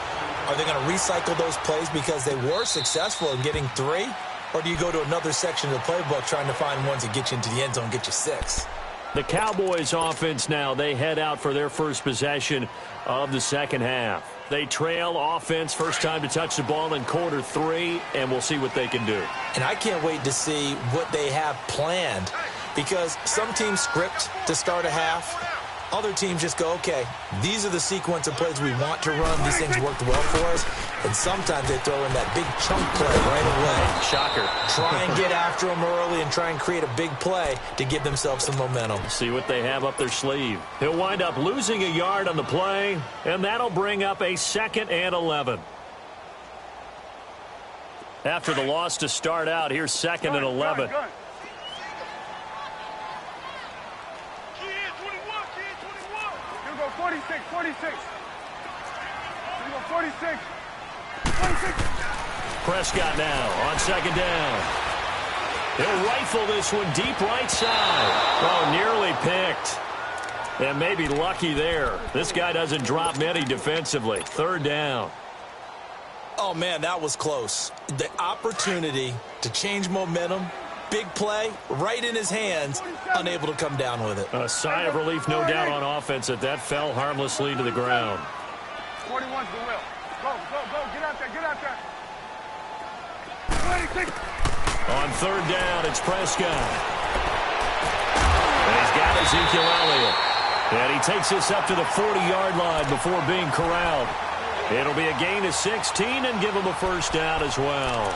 are they going to recycle those plays because they were successful in getting 3? Or do you go to another section of the playbook trying to find ones that get you into the end zone, get you 6? The Cowboys offense now, they head out for their first possession of the second half. They trail offense, first time to touch the ball in quarter 3, and we'll see what they can do. And I can't wait to see what they have planned, because some teams script to start a half. Other teams just go, okay, these are the sequence of plays we want to run. These things worked well for us. And sometimes they throw in that big chunk play right away. Shocker. Try and get after them early and try and create a big play to give themselves some momentum. See what they have up their sleeve. He'll wind up losing a yard on the play, and that'll bring up a 2nd and 11. After the loss to start out, here's 2nd and 11. Good. 46, 46. Here we go, 46. 46. Prescott now on 2nd down. He'll rifle this one deep right side. Oh, nearly picked. And maybe lucky there. This guy doesn't drop many defensively. 3rd down. Oh, man, that was close. The opportunity to change momentum, big play, right in his hands, unable to come down with it. A sigh of relief, no doubt, on offense that fell harmlessly to the ground. 41's the will. Go, go, go. Get out there, get out there. 26. On 3rd down, it's Prescott. And he's got Ezekiel Elliott. And he takes this up to the 40-yard line before being corralled. It'll be a gain of 16 and give him a 1st down as well.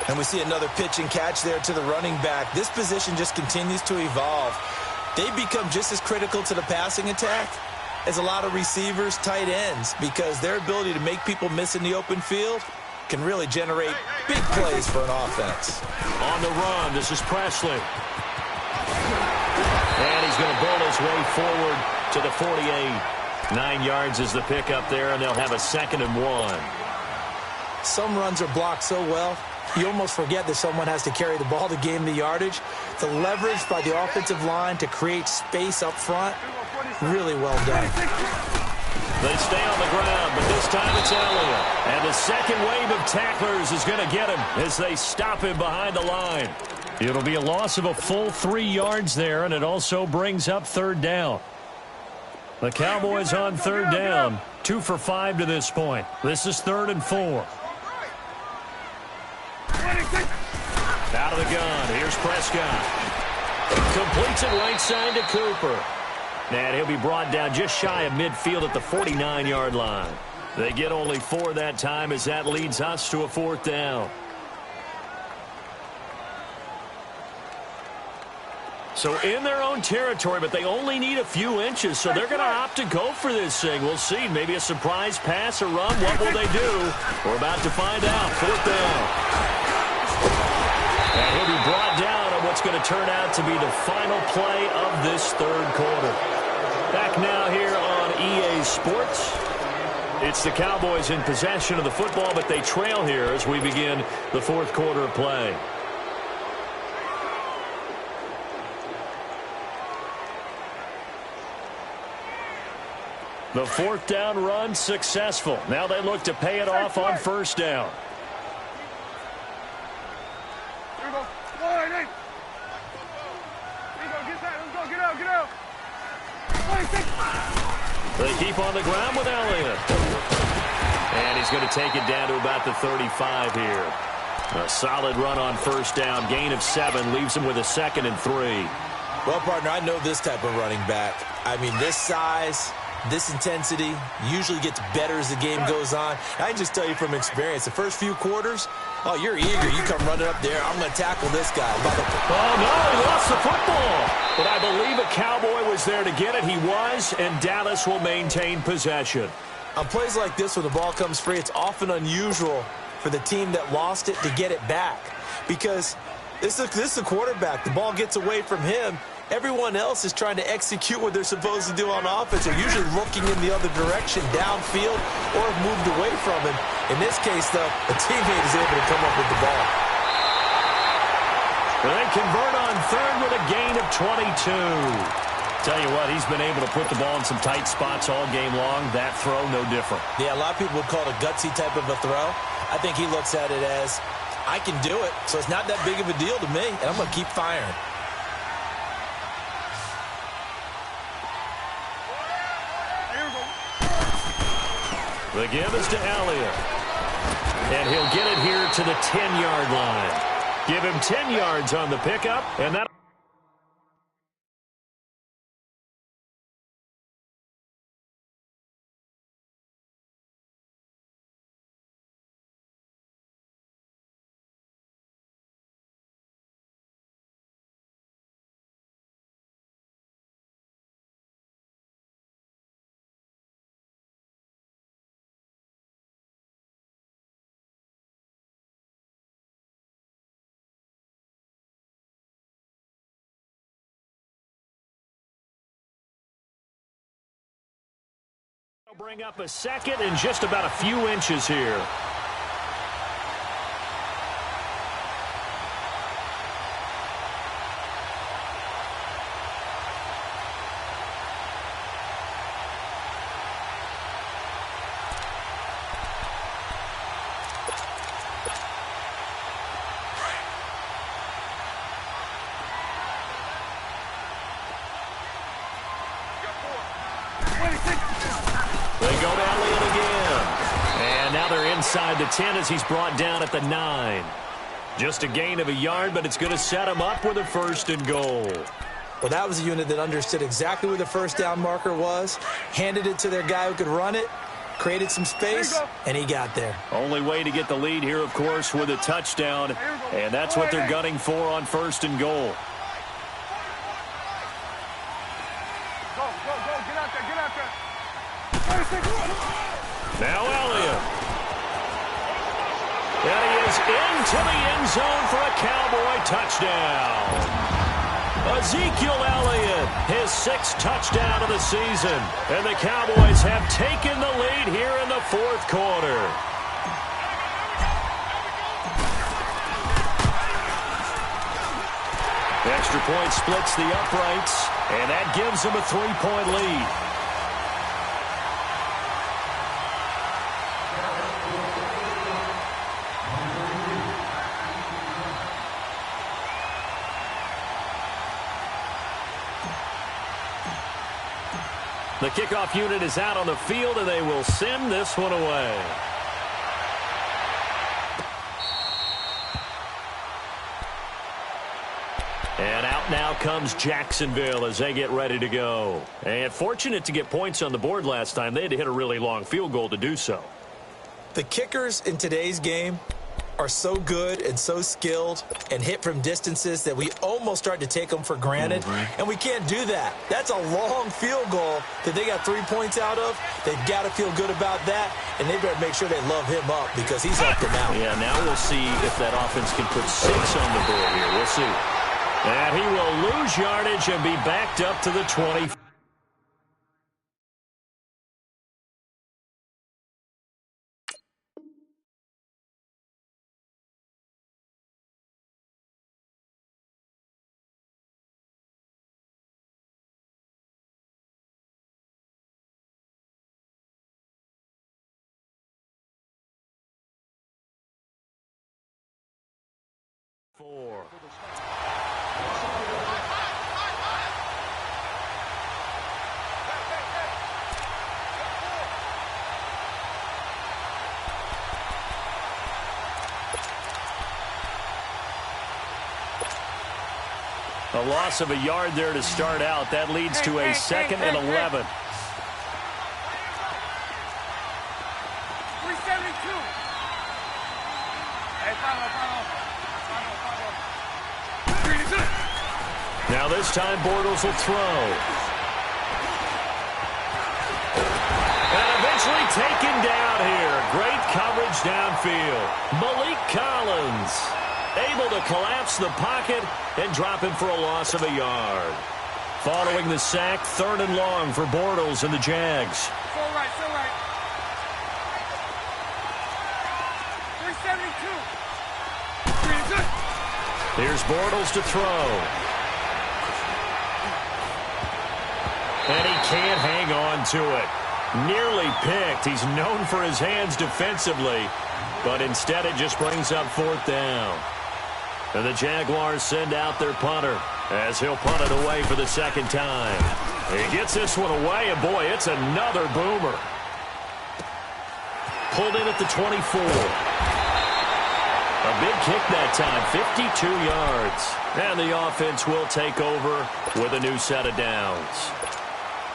And we see another pitch and catch there to the running back. This position just continues to evolve. They become just as critical to the passing attack as a lot of receivers, tight ends, because their ability to make people miss in the open field can really generate big plays for an offense. On the run, this is Presley. And he's going to bowl his way forward to the 48. 9 yards is the pickup there, and they'll have a 2nd and 1. Some runs are blocked so well, you almost forget that someone has to carry the ball to gain the yardage. The leverage by the offensive line to create space up front, really well done. They stay on the ground, but this time it's Elliott. And the second wave of tacklers is going to get him as they stop him behind the line. It'll be a loss of a full 3 yards there, and it also brings up 3rd down. The Cowboys on 3rd down, 2 for 5 to this point. This is 3rd and 4. Out of the gun, here's Prescott. Completes it right side to Cooper. And he'll be brought down just shy of midfield at the 49-yard line. They get only 4 that time as that leads us to a 4th down. So in their own territory, but they only need a few inches, so they're going to opt to go for this thing. We'll see. Maybe a surprise pass or run. What will they do? We're about to find out. 4th down. And he'll be brought down on what's going to turn out to be the final play of this 3rd quarter. Back now here on EA Sports. It's the Cowboys in possession of the football, but they trail here as we begin the 4th quarter of play. The 4th down run successful. Now they look to pay it off on 1st down. Here we go. 1, 8. Here we go. Get that. Let's go. Get out. Get out. 26. They keep on the ground with Elliott. And he's going to take it down to about the 35 here. A solid run on 1st down. Gain of 7 leaves him with a 2nd and 3. Well, partner, I know this type of running back. I mean, this size, this intensity usually gets better as the game goes on. I can just tell you from experience, the first few quarters, oh, you're eager. You come running up there. I'm going to tackle this guy. Oh, no, he lost the football. But I believe a Cowboy was there to get it. He was, and Dallas will maintain possession. On plays like this, when the ball comes free, it's often unusual for the team that lost it to get it back. Because this is the quarterback. The ball gets away from him. Everyone else is trying to execute what they're supposed to do on offense. They're usually looking in the other direction, downfield, or have moved away from him. In this case, though, a teammate is able to come up with the ball. Well, they convert on third with a gain of 22. Tell you what, he's been able to put the ball in some tight spots all game long. That throw, no different. Yeah, a lot of people would call it a gutsy type of a throw. I think he looks at it as, I can do it, so it's not that big of a deal to me, and I'm going to keep firing. The give is to Elliott. And he'll get it here to the 10-yard line. Give him 10 yards on the pickup, and that... Bring up a second and just about a few inches here. They go to Elliott again. And now they're inside the 10 as he's brought down at the 9. Just a gain of a yard, but it's going to set him up with a 1st and goal. Well, that was a unit that understood exactly where the first down marker was, handed it to their guy who could run it, created some space, and he got there. Only way to get the lead here, of course, with a touchdown, and that's what they're gunning for on 1st and goal. Go, get out there. Now Elliott. And he is into the end zone for a Cowboy touchdown. Ezekiel Elliott, his 6th touchdown of the season. And the Cowboys have taken the lead here in the 4th quarter. Extra point splits the uprights, and that gives them a 3-point lead. The kickoff unit is out on the field, and they will send this one away. And out now comes Jacksonville as they get ready to go. And fortunate to get points on the board last time. They had to hit a really long field goal to do so. The kickers in today's game are so good and so skilled and hit from distances that we almost start to take them for granted, and we can't do that. That's a long field goal that they got 3 points out of. They've got to feel good about that, and they better make sure they love him up because he's helped them out. Yeah, now we'll see if that offense can put 6 on the board here. We'll see. And he will lose yardage and be backed up to the 20. A loss of a yard there to start out. That leads to a 2nd and 11. 372. Hey, follow. Now this time Bortles will throw. And eventually taken down here. Great coverage downfield. Malik Collins able to collapse the pocket and drop him for a loss of a yard. Following the sack, 3rd and long for Bortles and the Jags. So right. 372. Here's Bortles to throw. And he can't hang on to it. Nearly picked. He's known for his hands defensively, but instead it just brings up 4th down. And the Jaguars send out their punter as he'll punt it away for the 2nd time. He gets this one away, and boy, it's another boomer. Pulled in at the 24. A big kick that time, 52 yards. And the offense will take over with a new set of downs.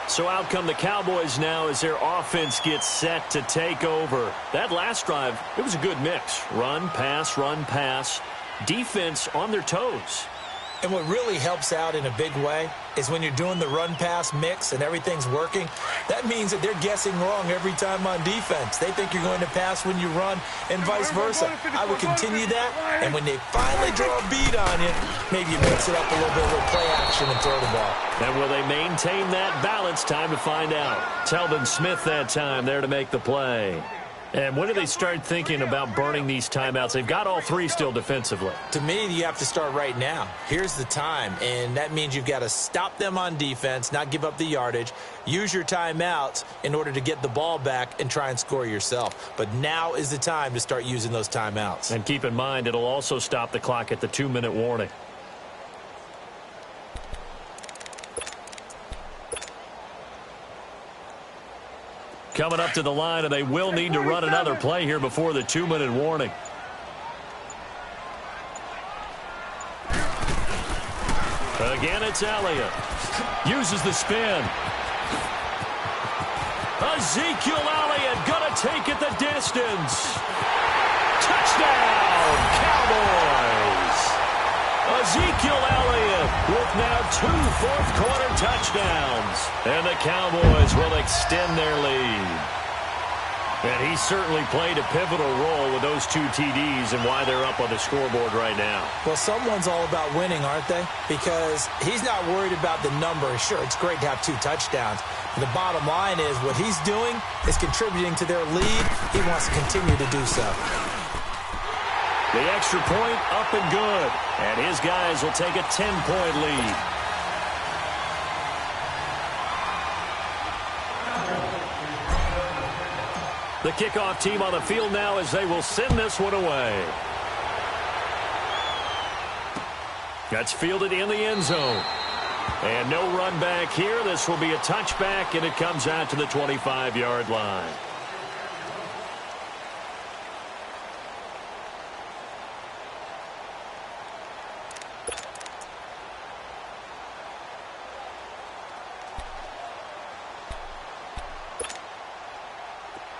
So out come the Cowboys now as their offense gets set to take over. That last drive, it was a good mix. Run, pass, defense on their toes. And what really helps out in a big way is when you're doing the run-pass mix and everything's working, that means that they're guessing wrong every time on defense. They think you're going to pass when you run and vice versa. I would continue that, and when they finally draw a beat on you, maybe you mix it up a little bit with play action and throw the ball. And will they maintain that balance? Time to find out. Telvin Smith that time there to make the play. And when do they start thinking about burning these timeouts? They've got all 3 still defensively. To me, you have to start right now. Here's the time, and that means you've got to stop them on defense, not give up the yardage, use your timeouts in order to get the ball back and try and score yourself. But now is the time to start using those timeouts. And keep in mind, it'll also stop the clock at the 2-minute warning. Coming up to the line, and they will need to run another play here before the 2-minute warning. Again, it's Elliott. Uses the spin. Ezekiel Elliott gonna take it the distance. Touchdown, Cowboys! Ezekiel Elliott with now 2 fourth-quarter touchdowns. And the Cowboys will extend their lead. And he certainly played a pivotal role with those 2 TDs and why they're up on the scoreboard right now. Well, someone's all about winning, aren't they? Because he's not worried about the number. Sure, it's great to have 2 touchdowns. The bottom line is what he's doing is contributing to their lead. He wants to continue to do so. The extra point up and good. And his guys will take a 10-point lead. The kickoff team on the field now as they will send this one away. That's fielded in the end zone. And no run back here. This will be a touchback, and it comes out to the 25-yard line.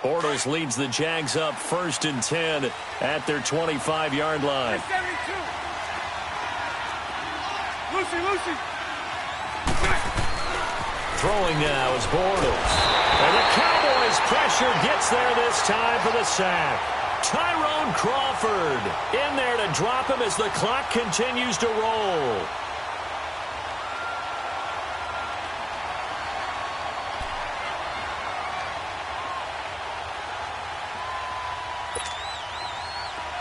Bortles leads the Jags up 1st and 10 at their 25-yard line. Lucy. Throwing now is Bortles. And the Cowboys pressure gets there this time for the sack. Tyrone Crawford in there to drop him as the clock continues to roll.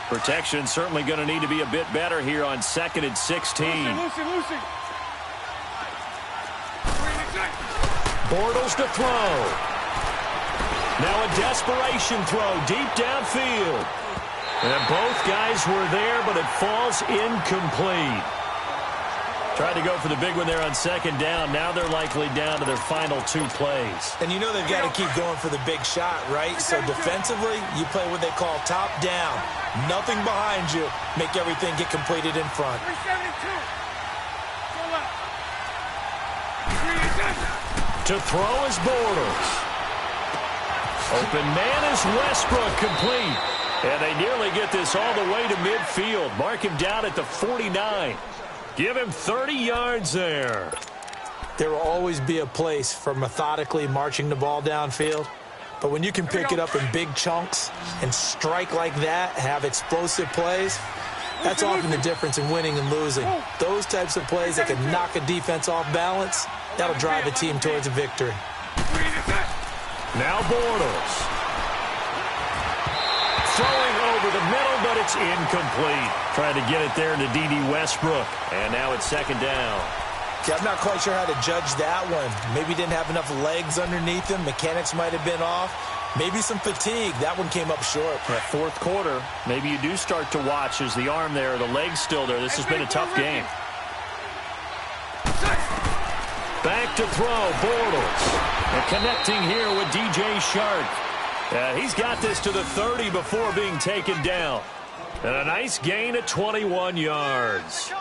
Protection certainly going to need to be a bit better here on 2nd and 16. Lucy. Bortles to throw. Now a desperation throw deep downfield. And both guys were there, but it falls incomplete. Tried to go for the big one there on 2nd down. Now they're likely down to their final 2 plays. And you know they've got to keep going for the big shot, right? So defensively, you play what they call top down. Nothing behind you. Make everything get completed in front. 372. To throw is Bortles. Open man is Westbrook, complete. And they nearly get this all the way to midfield. Mark him down at the 49. Give him 30 yards there. There will always be a place for methodically marching the ball downfield. But when you can pick it up in big chunks and strike like that, have explosive plays, that's often the difference in winning and losing. Those types of plays that can knock a defense off balance, that'll drive a team towards a victory. Now Bortles. Throwing over the middle, but it's incomplete. Trying to get it there to D.D. Westbrook. And now it's second down. Yeah, I'm not quite sure how to judge that one. Maybe didn't have enough legs underneath him. Mechanics might have been off. Maybe some fatigue. That one came up short. That fourth quarter, maybe you do start to watch as the arm there, the leg's still there. This has been a tough game. Back to throw, Bortles. And connecting here with DJ Shark. He's got this to the 30 before being taken down. And a nice gain at 21 yards.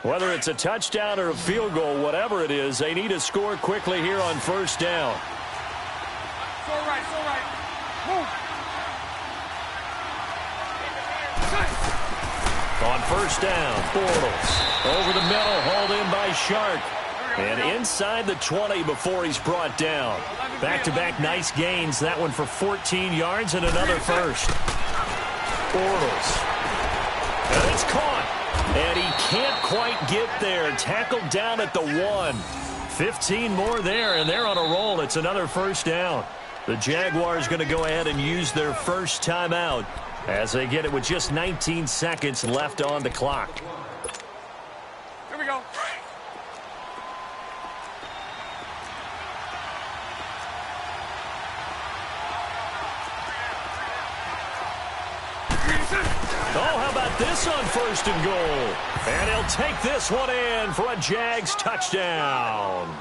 Whether it's a touchdown or a field goal, whatever it is, they need to score quickly here on first down. So right. Move. On first down, Bortles. Over the middle, hauled in by Shark. And inside the 20 before he's brought down. Back-to-back nice gains. That one for 14 yards and another first. Bortles. And it's caught. And he can't quite get there. Tackled down at the 1. 15 more there, and they're on a roll. It's another first down. The Jaguars going to go ahead and use their first timeout as they get it with just 19 seconds left on the clock. Here we go. Oh, how about this on first and goal? And he'll take this one in for a Jags touchdown.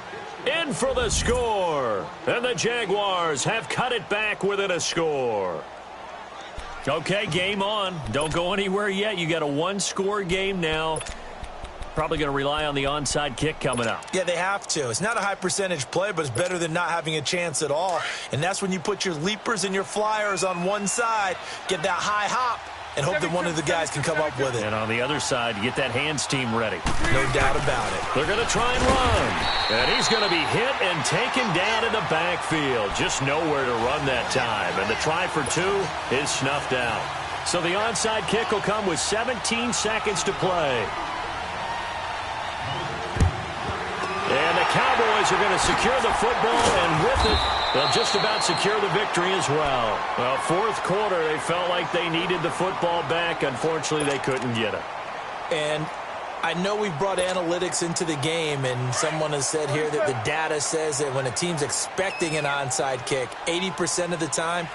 In for the score. And the Jaguars have cut it back within a score. Okay, game on. Don't go anywhere yet. You got a one-score game now. Probably going to rely on the onside kick coming up. Yeah, they have to. It's not a high-percentage play, but it's better than not having a chance at all. And that's when you put your leapers and your flyers on one side, get that high hop, and hope that one of the guys can come up with it. And on the other side, you get that hands team ready. No doubt about it. They're going to try and run. And he's going to be hit and taken down in the backfield. Just nowhere to run that time. And the try for two is snuffed out. So the onside kick will come with 17 seconds to play. And the Cowboys are going to secure the football, and with it, they'll just about secure the victory as well. Well, fourth quarter, they felt like they needed the football back. Unfortunately, they couldn't get it. And I know we've brought analytics into the game, and someone has said here that the data says that when a team's expecting an onside kick, 80% of the time,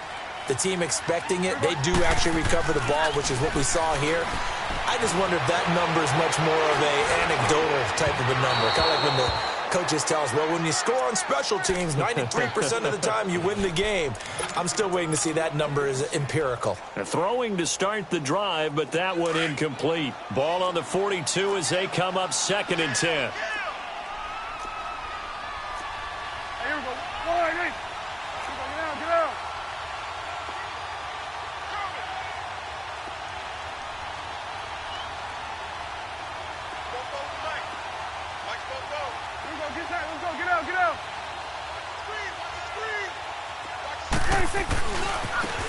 the team expecting it, they do actually recover the ball, which is what we saw here. I just wonder if that number is much more of a anecdotal type of a number. Kind of like when the coaches tell us, well, when you score on special teams, 93% of the time you win the game. I'm still waiting to see that number is empirical. Throwing to start the drive, but that one incomplete. Ball on the 42 as they come up 2nd and 10. Hey, here we go. Wide, hey. Get out.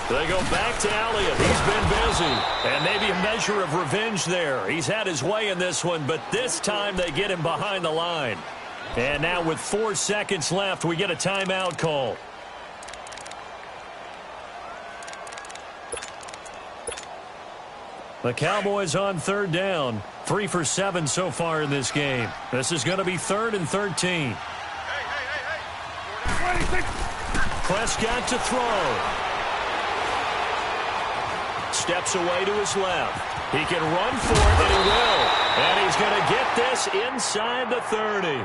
They go back to Elliott. He's been busy. And maybe a measure of revenge there. He's had his way in this one, but this time they get him behind the line. And now with 4 seconds left, we get a timeout call. The Cowboys on 3rd down. 3 for 7 so far in this game. This is going to be 3rd and 13. Prescott to throw. Steps away to his left. He can run for it, and he will. And he's going to get this inside the 30.